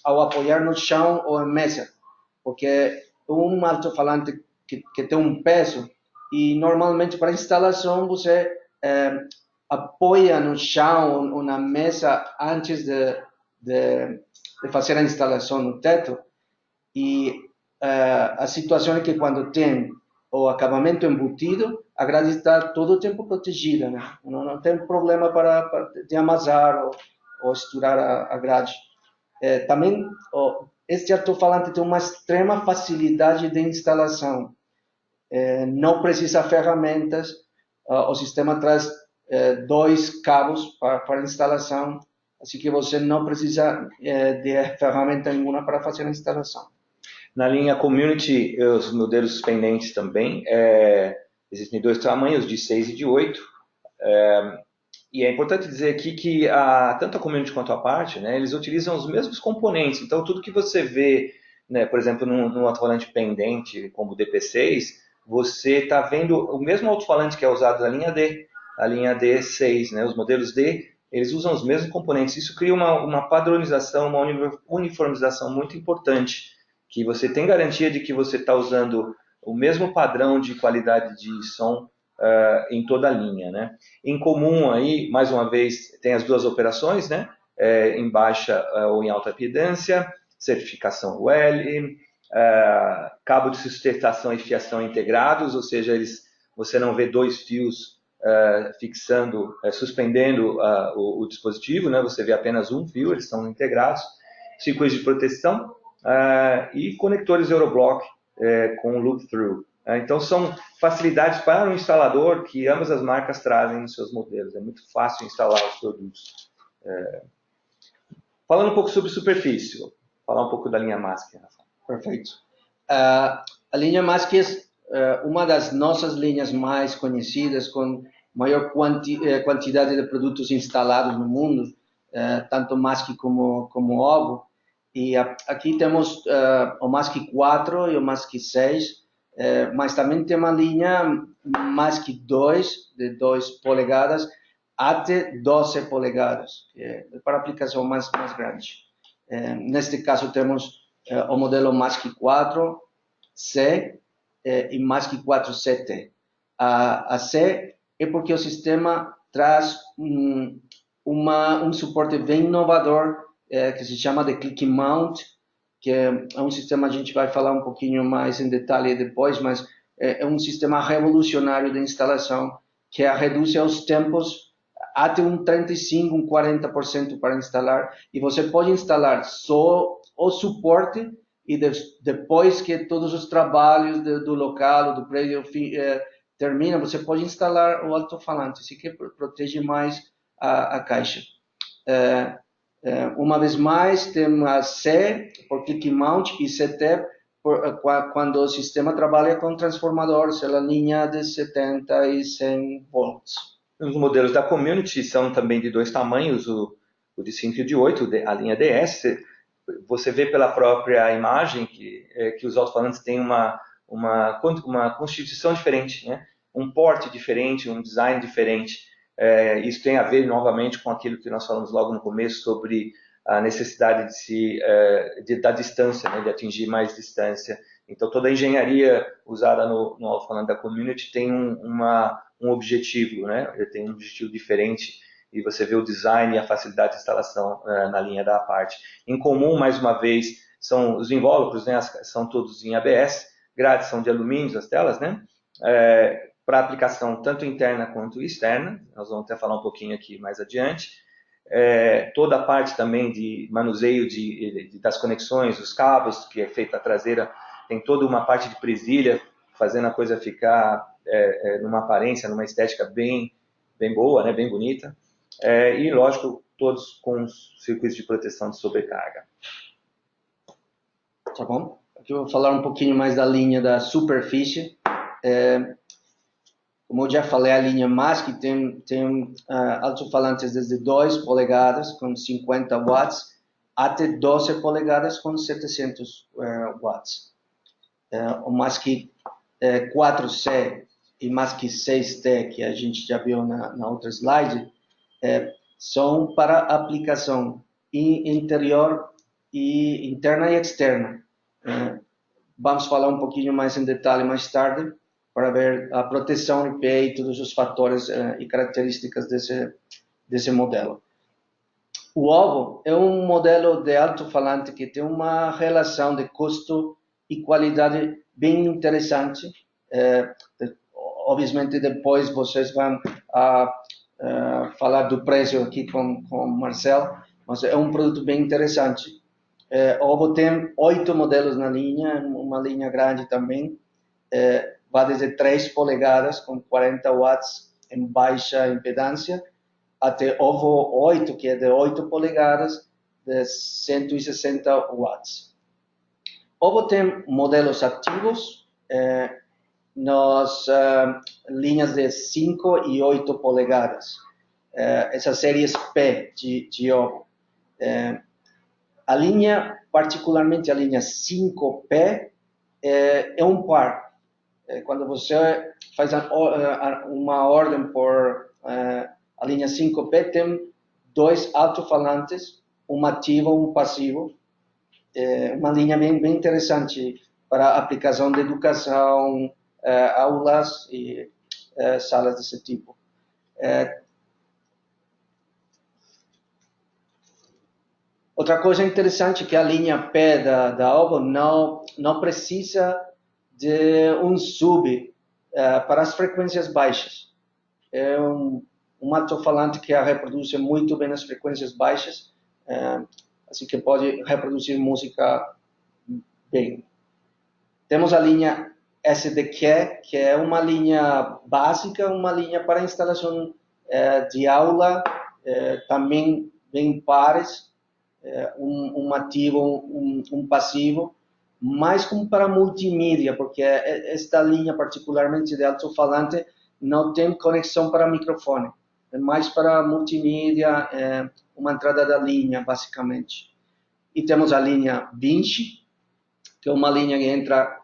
ao apoiar no chão ou em mesa, porque um alto-falante que tem um peso, e normalmente para instalação você apoia no chão ou na mesa antes de fazer a instalação no teto, e a situação é que quando tem o acabamento embutido, a grade está todo o tempo protegida, né? Não tem problema de amassar ou estourar a grade. Também, este alto-falante tem uma extrema facilidade de instalação. Não precisa ferramentas, o sistema traz 2 cabos para instalação, assim que você não precisa de ferramenta nenhuma para fazer a instalação. Na linha Community, os modelos pendentes também, existem 2 tamanhos, de 6 e de 8. E é importante dizer aqui que tanto a Community quanto a Apache, né, eles utilizam os mesmos componentes. Então, tudo que você vê, né, por exemplo, num alto-falante pendente, como o DP6, você está vendo o mesmo alto-falante que é usado na linha D, a linha D6. Né, os modelos D, eles usam os mesmos componentes. Isso cria uma padronização, uma uniformização muito importante, que você tem garantia de que você está usando o mesmo padrão de qualidade de som em toda a linha, né? Em comum aí, mais uma vez, tem as 2 operações, né? em baixa ou em alta impedância, certificação UL, cabo de sustentação e fiação integrados, ou seja, você não vê dois fios fixando, suspendendo o dispositivo, né? Você vê apenas um fio, eles são integrados, circuitos de proteção e conectores Euroblock com loop-through. Então, são facilidades para o instalador que ambas as marcas trazem nos seus modelos. É muito fácil instalar os produtos. Falando um pouco sobre superfície, vou falar um pouco da linha Mask. Perfeito. A linha Mask é uma das nossas linhas mais conhecidas, com maior quantidade de produtos instalados no mundo, tanto Mask como Ovo. E aqui temos o Mask 4 e o Mask 6, mas também tem uma linha Mask 2, de 2 polegadas, até 12 polegadas, para aplicação mais grande. Neste caso, temos o modelo Mask 4C e Mask 4CT. A C é porque o sistema traz um suporte bem inovador, que se chama de Click Mount, que é um sistema, a gente vai falar um pouquinho mais em detalhe depois, mas é um sistema revolucionário de instalação, que reduz os tempos até 35%, 40% para instalar, e você pode instalar só o suporte e depois que todos os trabalhos do local, do prédio termina, você pode instalar o alto-falante, assim que protege mais a caixa. Uma vez mais, tem a C por Click Mount e CT quando o sistema trabalha com transformadores, ela linha de 70 e 100 volts. Os modelos da Community são também de dois tamanhos, o de 5 e o de 8, a linha DS. Você vê pela própria imagem que os alto-falantes têm uma constituição diferente, né? Um porte diferente, um design diferente. Isso tem a ver, novamente, com aquilo que nós falamos logo no começo sobre a necessidade da distância, né? De atingir mais distância. Então, toda a engenharia usada no alto-falante da Community tem um objetivo, né? Ele tem um objetivo diferente e você vê o design e a facilidade de instalação na linha da parte. Em comum, mais uma vez, são os invólucros, né? São todos em ABS, grades são de alumínio, as telas, né? Para aplicação tanto interna quanto externa, nós vamos até falar um pouquinho aqui mais adiante. Toda a parte também de manuseio das conexões, os cabos, que é feita a traseira, tem toda uma parte de presilha, fazendo a coisa ficar numa aparência, numa estética bem boa, né, bem bonita. E, lógico, todos com os circuitos de proteção de sobrecarga. Tá bom? Aqui eu vou falar um pouquinho mais da linha da superfície. Como eu já falei, a linha Mask tem alto-falantes desde 2 polegadas com 50 watts até 12 polegadas com 700 watts. O Mask 4C e Mask 6T, que a gente já viu na outra slide, são para aplicação interior e interna e externa. Vamos falar um pouquinho mais em detalhe mais tarde, para ver a proteção IP e todos os fatores e características desse modelo. O Ovo é um modelo de alto-falante que tem uma relação de custo e qualidade bem interessante. Obviamente, depois vocês vão falar do preço aqui com o Marcel, mas é um produto bem interessante. O Ovo tem 8 modelos na linha, uma linha grande também. Vai desde 3 polegadas com 40 watts em baixa impedância até Ovo 8, que é de 8 polegadas de 160 watts. Ovo tem modelos ativos nas linhas de 5 e 8 polegadas. Essas séries P de Ovo. A linha, particularmente a linha 5P, é um par. Quando você faz uma ordem por a linha 5P, tem 2 alto-falantes, um ativo e um passivo. Uma linha bem interessante para aplicação de educação, aulas e salas desse tipo. Outra coisa interessante é que a linha P da Albo não precisa de um sub para as frequências baixas. É um alto-falante que reproduz muito bem as frequências baixas, assim que pode reproduzir música bem. Temos a linha SDQ, que é uma linha básica, uma linha para instalação de aula, também bem pares, um ativo, um passivo, mais como para multimídia, porque esta linha, particularmente de alto-falante, não tem conexão para microfone. É mais para multimídia, uma entrada da linha, basicamente. E temos a linha 20, que é uma linha que entra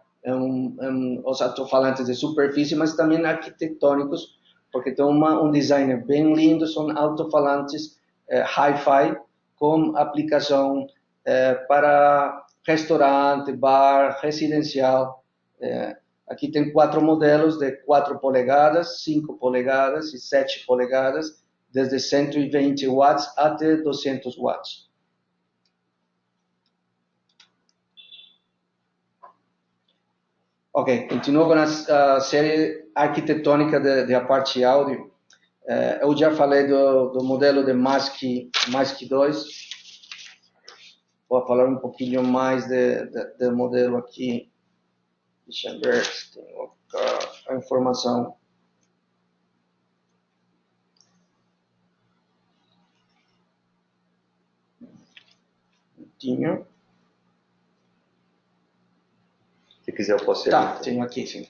os alto-falantes de superfície, mas também arquitetônicos, porque tem um design bem lindo, são alto-falantes hi-fi, com aplicação para restaurante, bar, residencial. Aqui tem 4 modelos de 4 polegadas, 5 polegadas e 7 polegadas, desde 120 watts até 200 watts. Ok, continuo com a série arquitetônica da parte áudio. Eu já falei do modelo de Mask 2. Vou falar um pouquinho mais do modelo aqui. Deixa eu ver se tem a informação. Tinha. Se quiser, eu posso ir. Tá, tenho aqui, sim.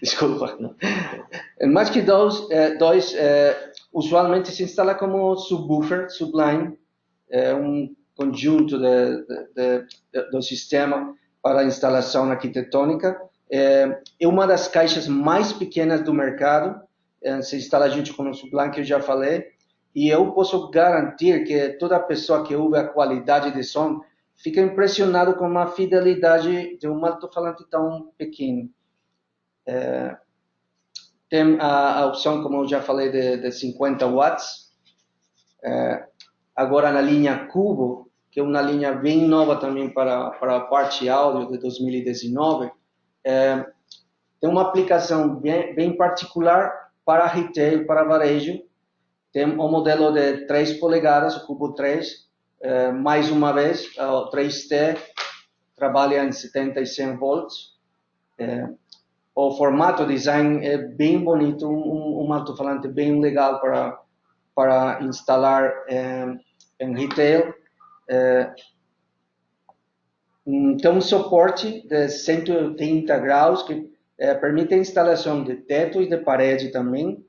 Desculpa. O Mask 2 usualmente se instala como subwoofer, subline, um conjunto do sistema para instalação arquitetônica. É uma das caixas mais pequenas do mercado, se instala junto com o subline que eu já falei, e eu posso garantir que toda pessoa que ouve a qualidade de som fica impressionado com a fidelidade de um alto-falante tão pequeno. Tem a opção, como eu já falei, de 50 watts. Agora na linha Cubo, que é uma linha bem nova também para a parte áudio de 2019, tem uma aplicação bem particular para retail, para varejo. Tem o modelo de 3 polegadas, o Cubo 3, mais uma vez, o 3T, trabalha em 70 e 100 volts. O formato, o design é bem bonito, um alto-falante bem legal para instalar em retail. Tem um suporte de 180 graus que permite a instalação de teto e de parede também,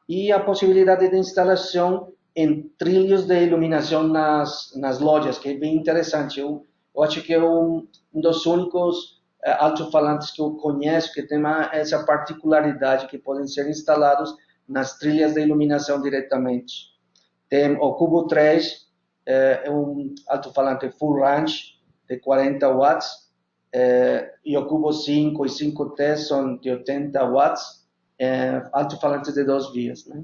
e a possibilidade de instalação em trilhos de iluminação nas lojas, que é bem interessante. Eu acho que é um dos únicos alto-falantes que eu conheço que tem essa particularidade, que podem ser instalados nas trilhas de iluminação diretamente. Tem o Cubo 3, é um alto-falante full range de 40 watts, e o Cubo 5 e 5T são de 80 watts, alto-falantes de 2 vias, né?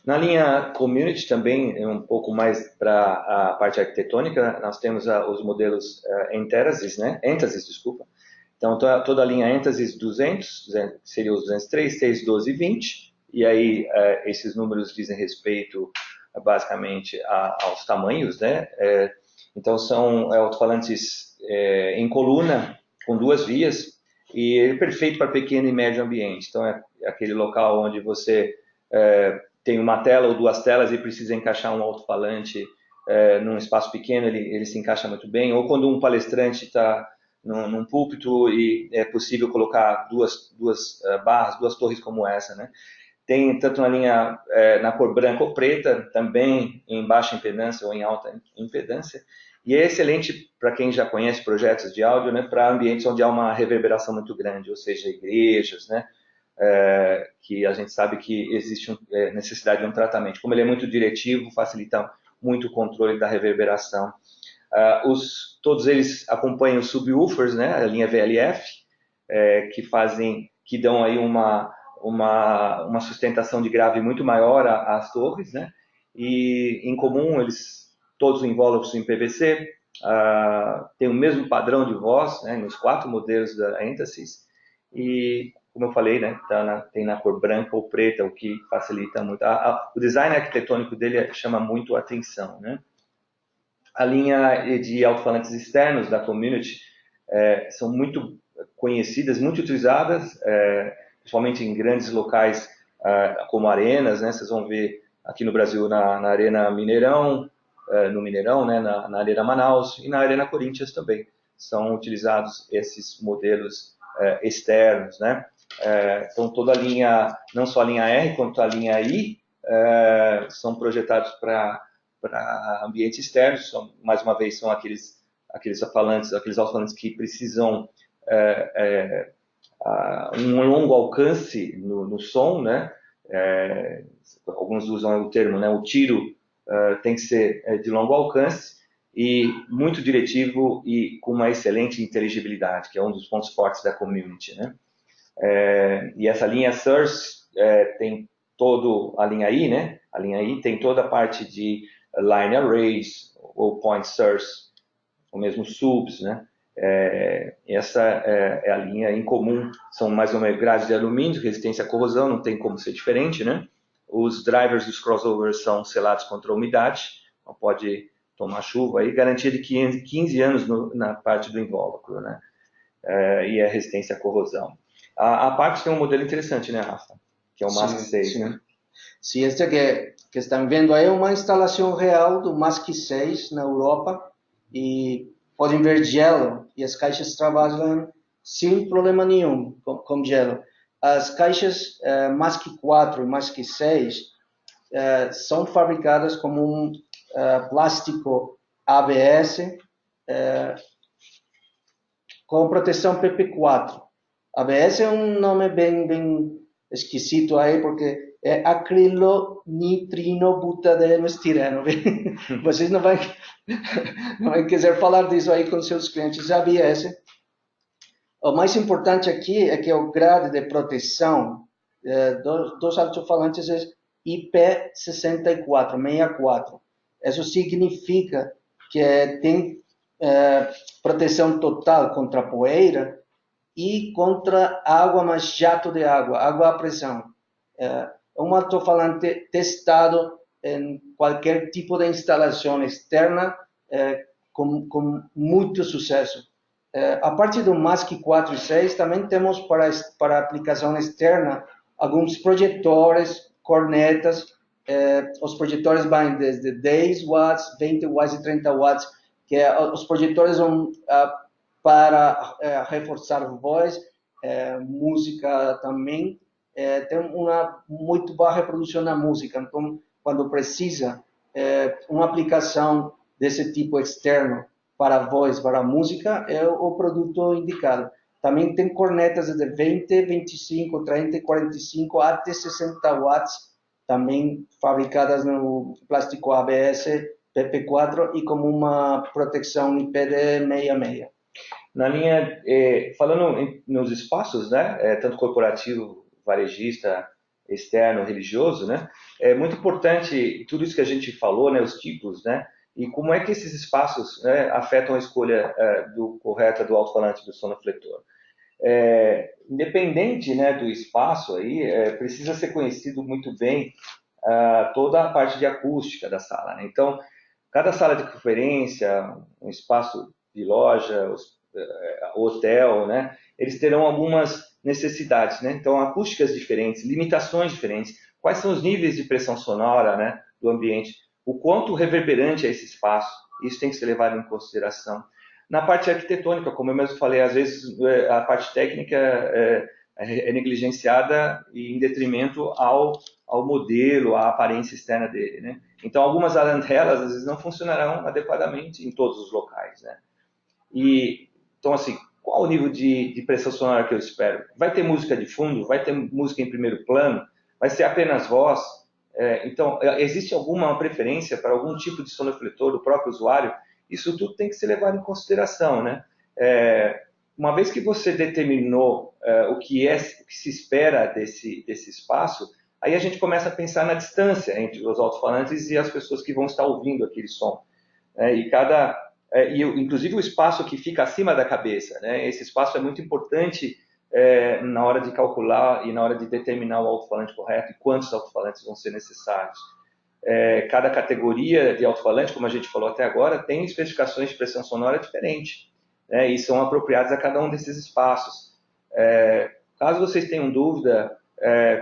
Na linha Community também, um pouco mais para a parte arquitetônica, nós temos os modelos Entasis, né? Entasis, desculpa. Então, toda a linha Entasis 200, seria os 203, 6, 12 e 20, e aí esses números dizem respeito basicamente aos tamanhos, né? Então, são alto-falantes em coluna, com 2 vias, e é perfeito para pequeno e médio ambiente. Então, é aquele local onde você tem uma tela ou 2 telas e precisa encaixar um alto-falante num espaço pequeno, ele se encaixa muito bem. Ou quando um palestrante está num púlpito e é possível colocar duas barras, 2 torres como essa, né? Tem tanto na linha na cor branca ou preta, também em baixa impedância ou em alta impedância. E é excelente para quem já conhece projetos de áudio, né, para ambientes onde há uma reverberação muito grande, ou seja, igrejas, né, que a gente sabe que existe necessidade de um tratamento. Como ele é muito diretivo, facilita muito o controle da reverberação. Todos eles acompanham os subwoofers, né, a linha VLF, que dão aí uma sustentação de grave muito maior às torres, né? E em comum eles todos invólucros em PVC, tem o mesmo padrão de voz, né, nos 4 modelos da Entasis, e como eu falei, né, tem na cor branca ou preta, o que facilita muito. O design arquitetônico dele chama muito a atenção, né? A linha de alto-falantes externos da Community são muito conhecidas, muito utilizadas, principalmente em grandes locais como arenas, né? Vocês vão ver aqui no Brasil na Arena Mineirão, no Mineirão, né? na Arena Manaus e na Arena Corinthians também. São utilizados esses modelos externos, né? Então toda a linha, não só a linha R, quanto a linha I, são projetados para ambientes externos. Mais uma vez, são aqueles alto-falantes que precisam um longo alcance no som, né? Alguns usam o termo, né? O tiro tem que ser de longo alcance e muito diretivo e com uma excelente inteligibilidade, que é um dos pontos fortes da Community, né? E essa linha Source tem a linha I, né? A linha I tem toda a parte de line arrays ou point source, ou mesmo subs, né? Essa é a linha em comum, são mais ou menos grades de alumínio, resistência à corrosão, não tem como ser diferente, né? Os drivers dos crossovers são selados contra a umidade, não pode tomar chuva, aí garantia de 15 anos na parte do invólucro, né? E a resistência à corrosão. A parte tem um modelo interessante, né, Rafa? Que é o Mask 6, né? Sim, este que estão vendo aí é uma instalação real do Mask 6 na Europa e podem ver gelo e as caixas trabalham sem problema nenhum com gelo. As caixas Mask 4 e Mask 6 são fabricadas como um plástico ABS com proteção PP4. ABS é um nome bem esquisito aí, porque é acrilonitrino-butadeno estireno. Vocês não vão quiser falar disso aí com seus clientes. ABS. O mais importante aqui é que o grade de proteção dos alto-falantes é IP64. Isso significa que tem proteção total contra poeira e contra água, mas jato de água à pressão. Um alto-falante testado em qualquer tipo de instalação externa com muito sucesso. A parte do Mask 4 e 6 também temos para aplicação externa alguns projetores, cornetas. Os projetores vão desde 10 watts, 20 watts e 30 watts, que os projetores são para reforçar voz, música também. Tem uma muito boa reprodução na música, então quando precisa uma aplicação desse tipo externo para a voz, para a música, é o produto indicado. Também tem cornetas de 20, 25, 30, 45 até 60 watts, também fabricadas no plástico ABS PP4 e como uma proteção IP66. Na linha, falando nos espaços, né, tanto corporativo, varejista, externo, religioso, né, é muito importante tudo isso que a gente falou, né, os tipos, né, e como é que esses espaços, né, afetam a escolha correta do alto-falante do sonofletor. Independente, né, do espaço, aí, precisa ser conhecido muito bem toda a parte de acústica da sala, né? Então, cada sala de conferência, um espaço de loja, hotel, né, eles terão algumas necessidades, né? Então, acústicas diferentes, limitações diferentes, quais são os níveis de pressão sonora, né, do ambiente, o quanto reverberante é esse espaço, isso tem que ser levado em consideração. Na parte arquitetônica, como eu mesmo falei, às vezes a parte técnica é negligenciada e em detrimento ao modelo, à aparência externa dele, né? Então, algumas arantelas, às vezes, não funcionarão adequadamente em todos os locais, né? Então, assim, qual o nível de pressão sonora que eu espero? Vai ter música de fundo? Vai ter música em primeiro plano? Vai ser apenas voz? Então, existe alguma preferência para algum tipo de sonofletor do próprio usuário? Isso tudo tem que ser levado em consideração, né? Uma vez que você determinou o que se espera desse espaço, aí a gente começa a pensar na distância entre os alto-falantes e as pessoas que vão estar ouvindo aquele som. Inclusive o espaço que fica acima da cabeça, né? Esse espaço é muito importante na hora de calcular e na hora de determinar o alto-falante correto e quantos alto-falantes vão ser necessários. Cada categoria de alto-falante, como a gente falou até agora, tem especificações de pressão sonora diferentes, né? E são apropriadas a cada um desses espaços. Caso vocês tenham dúvida,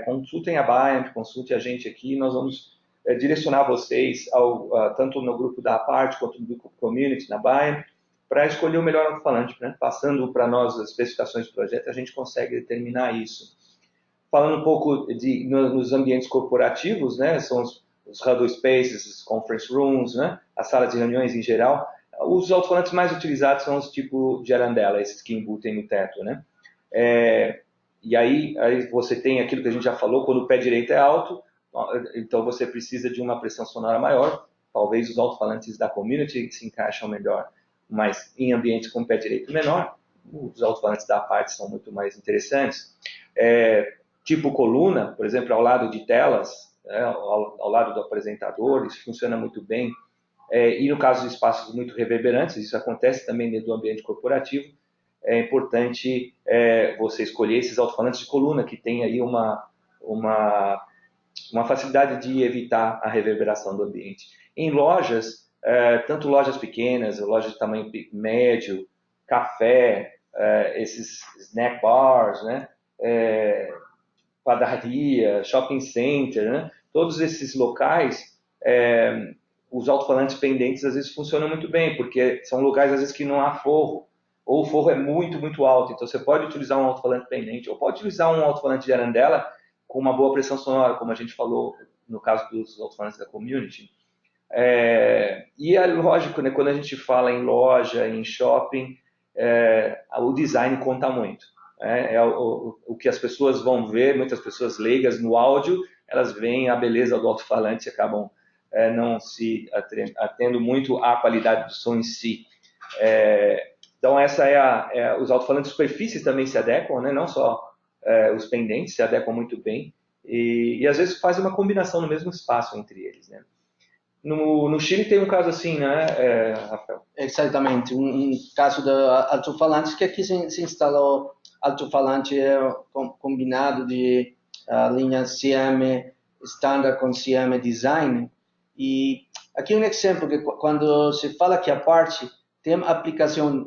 consultem a Biamp, consultem a gente aqui, nós vamos direcionar vocês tanto no grupo da parte quanto no grupo community na Biamp para escolher o melhor alto-falante, né? Passando para nós as especificações do projeto, a gente consegue determinar isso. Falando um pouco nos ambientes corporativos, né? São os huddle spaces, os conference rooms, né? As salas de reuniões em geral. Os alto-falantes mais utilizados são os tipo de arandela, esses que embutem no teto, né? E aí você tem aquilo que a gente já falou, quando o pé direito é alto, então você precisa de uma pressão sonora maior, talvez os alto-falantes da community se encaixam melhor, mas em ambientes com pé direito menor, os alto-falantes da parte são muito mais interessantes. Tipo coluna, por exemplo, ao lado de telas, ao lado do apresentador, isso funciona muito bem. E no caso de espaços muito reverberantes, isso acontece também dentro do ambiente corporativo, é importante você escolher esses alto-falantes de coluna, que tem aí uma facilidade de evitar a reverberação do ambiente. Em lojas, tanto lojas pequenas, lojas de tamanho médio, café, esses snack bars, né? Padaria, shopping center, né? Todos esses locais, os alto-falantes pendentes às vezes funcionam muito bem, porque são lugares às vezes que não há forro, ou o forro é muito, muito alto. Então você pode utilizar um alto-falante pendente, ou pode utilizar um alto-falante de arandela com uma boa pressão sonora, como a gente falou no caso dos alto-falantes da community. E é lógico, né, quando a gente fala em loja, em shopping, o design conta muito. O que as pessoas vão ver, muitas pessoas leigas no áudio, elas veem a beleza do alto-falante e acabam não se atendo muito à qualidade do som em si. Então, os alto-falantes de superfície também se adequam, né? Não só os pendentes se adequam muito bem, e às vezes fazem uma combinação no mesmo espaço entre eles, né? No Chile tem um caso assim, né, Rafael? Exatamente, um caso de alto-falantes que aqui se instalou alto-falante combinado de linha CM standard com CM design. E aqui um exemplo que quando se fala que a parte tem aplicação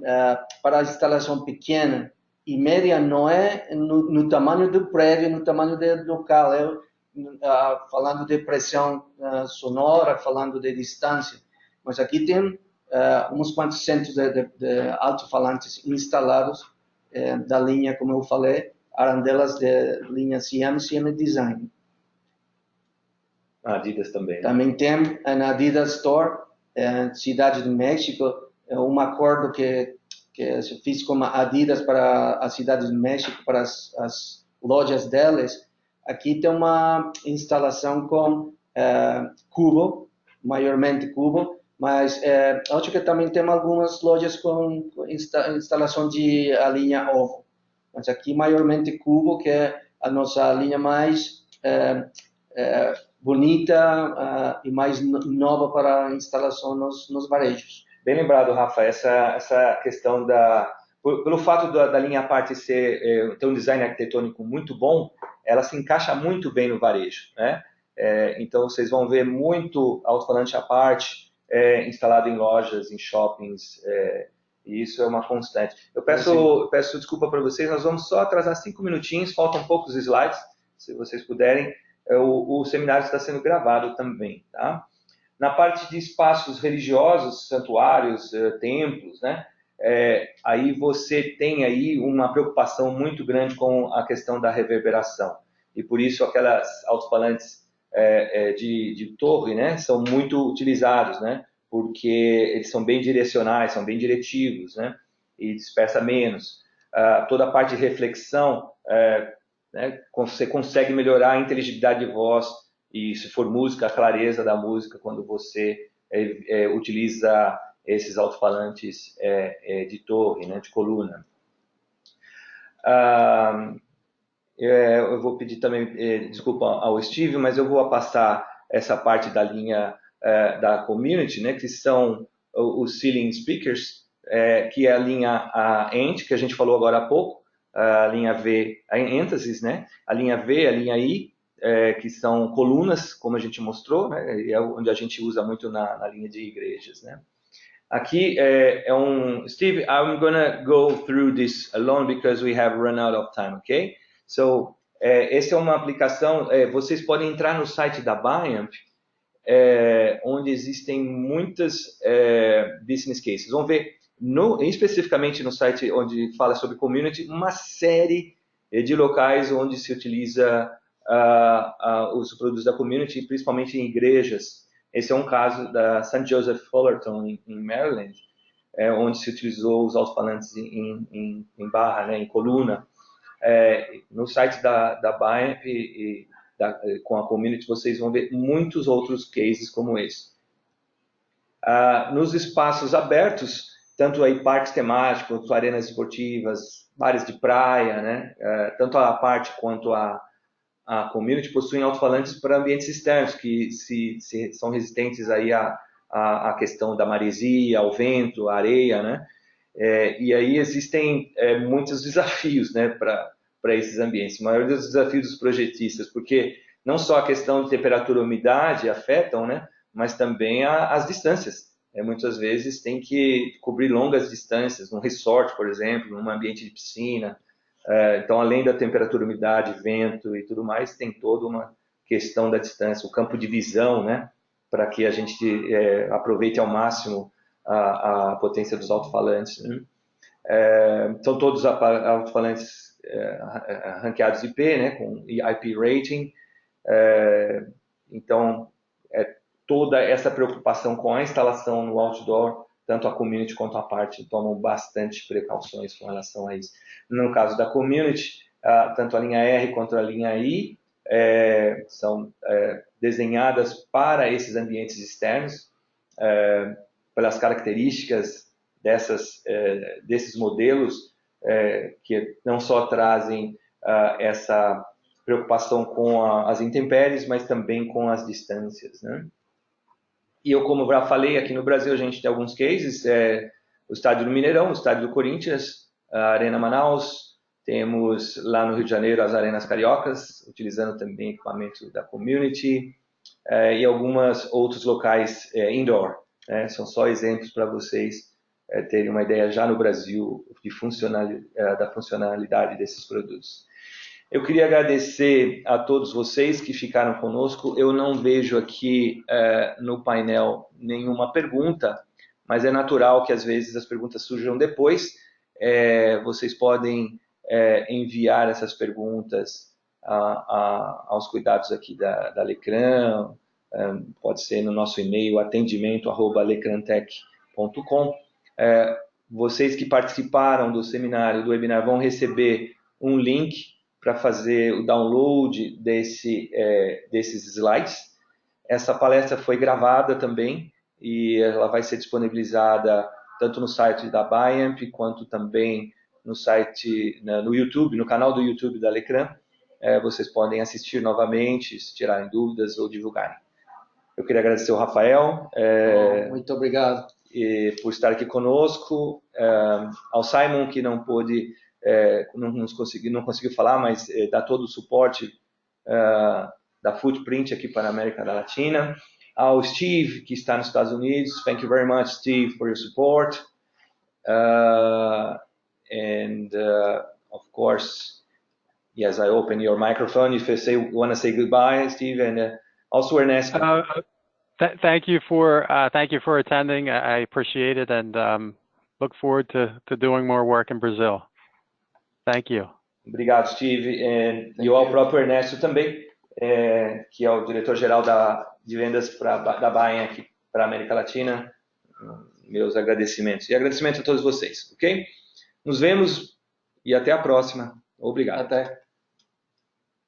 para instalação pequena e média, não é no tamanho do prédio, no tamanho do local, falando de pressão sonora, falando de distância. Mas aqui tem uns quantos centros de alto-falantes instalados da linha, como eu falei, arandelas de linha CM Design. A Adidas também. Né? Também tem na Adidas Store, Cidade do México, um acordo que se fez com a Adidas para a Cidade do México, para as lojas delas. Aqui tem uma instalação com cubo, maiormente cubo, mas acho que também tem algumas lojas com instalação de a linha ovo. Mas aqui maiormente cubo, que é a nossa linha mais bonita e mais nova para instalação nos varejos. Bem lembrado, Rafa, essa questão pelo fato da linha à parte ter um design arquitetônico muito bom, ela se encaixa muito bem no varejo, né? Então vocês vão ver muito alto-falante à parte instalado em lojas, em shoppings, e isso é uma constante. Eu peço desculpa para vocês, nós vamos só atrasar 5 minutinhos, faltam poucos slides, se vocês puderem. O seminário está sendo gravado também, tá? Na parte de espaços religiosos, santuários, templos, né? Aí você tem aí uma preocupação muito grande com a questão da reverberação. E por isso aquelas alto-falantes de torre, né? São muito utilizados, né? Porque eles são bem direcionais, são bem diretivos, né? E dispersa menos. Toda a parte de reflexão, né? Você consegue melhorar a inteligibilidade de voz e, se for música, a clareza da música quando você utiliza esses alto-falantes de torre, né? De coluna. Eu vou pedir também desculpa ao Steve, mas eu vou passar essa parte da linha da community, né? Que são os ceiling speakers, que é a linha ENT, que a gente falou agora há pouco, a linha V, a ênfases, né? A linha V, a linha I, que são colunas, como a gente mostrou, né? É onde a gente usa muito na linha de igrejas, né? Aqui Steve, I'm gonna go through this alone because we have run out of time, okay? So, essa é uma aplicação, vocês podem entrar no site da Biamp, onde existem muitas business cases. Vamos ver, especificamente no site onde fala sobre community, uma série de locais onde se utiliza os produtos da community, principalmente em igrejas. Esse é um caso da St. Joseph Fullerton, em Maryland, onde se utilizou os alto-falantes em barra, né, em coluna. No site da Biamp com a community, vocês vão ver muitos outros cases como esse. Nos espaços abertos, tanto aí parques temáticos, quanto arenas esportivas, bares de praia, né, tanto a parte quanto a community possuem alto-falantes para ambientes externos, que são resistentes aí à questão da maresia, ao vento, à areia, né? E aí existem muitos desafios, né, para esses ambientes. O maior dos desafios dos projetistas, porque não só a questão de temperatura e umidade afetam, né, mas também as distâncias. Muitas vezes tem que cobrir longas distâncias, num resort, por exemplo, num ambiente de piscina. Então, além da temperatura, umidade, vento e tudo mais, tem toda uma questão da distância, o campo de visão, né, para que a gente aproveite ao máximo a potência dos alto-falantes. Né? São todos alto-falantes ranqueados IP, né, com IP rating. Então, toda essa preocupação com a instalação no outdoor, tanto a community quanto a parte tomam bastante precauções com relação a isso. No caso da community, tanto a linha R quanto a linha I são desenhadas para esses ambientes externos, pelas características desses modelos, que não só trazem essa preocupação com as intempéries, mas também com as distâncias, né? E eu, como já falei, aqui no Brasil a gente tem alguns cases, o estádio do Mineirão, o estádio do Corinthians, a Arena Manaus, temos lá no Rio de Janeiro as Arenas Cariocas, utilizando também equipamento da community, e alguns outros locais indoor. São só exemplos para vocês terem uma ideia já no Brasil da funcionalidade desses produtos. Eu queria agradecer a todos vocês que ficaram conosco. Eu não vejo aqui no painel nenhuma pergunta, mas é natural que às vezes as perguntas surjam depois. Vocês podem enviar essas perguntas aos cuidados aqui da Lecran, pode ser no nosso e-mail atendimento@lecrantech.com. Vocês que participaram do seminário, do webinar, vão receber um link para fazer o download desses slides. Essa palestra foi gravada também e ela vai ser disponibilizada tanto no site da Biamp quanto também no site, no YouTube, no canal do YouTube da Lecran. Vocês podem assistir novamente, se tirarem dúvidas ou divulgarem. Eu queria agradecer ao Rafael. Muito obrigado. Por estar aqui conosco, ao Simon, que não pôde, não conseguiu falar, mas dá todo o suporte da Footprint aqui para a América Latina, ao Steve, que está nos Estados Unidos. Thank you very much, Steve, for your support. Of course, yes, I open your microphone if you want to say goodbye, Steve, and also Ernesto. Thank you for attending. I appreciate it, and look forward to doing more work in Brazil. Thank you. Obrigado, Steve. E ao próprio Ernesto também, que é o diretor-geral de vendas da Biamp aqui para a América Latina. Meus agradecimentos. E agradecimento a todos vocês, ok? Nos vemos e até a próxima. Obrigado. Até.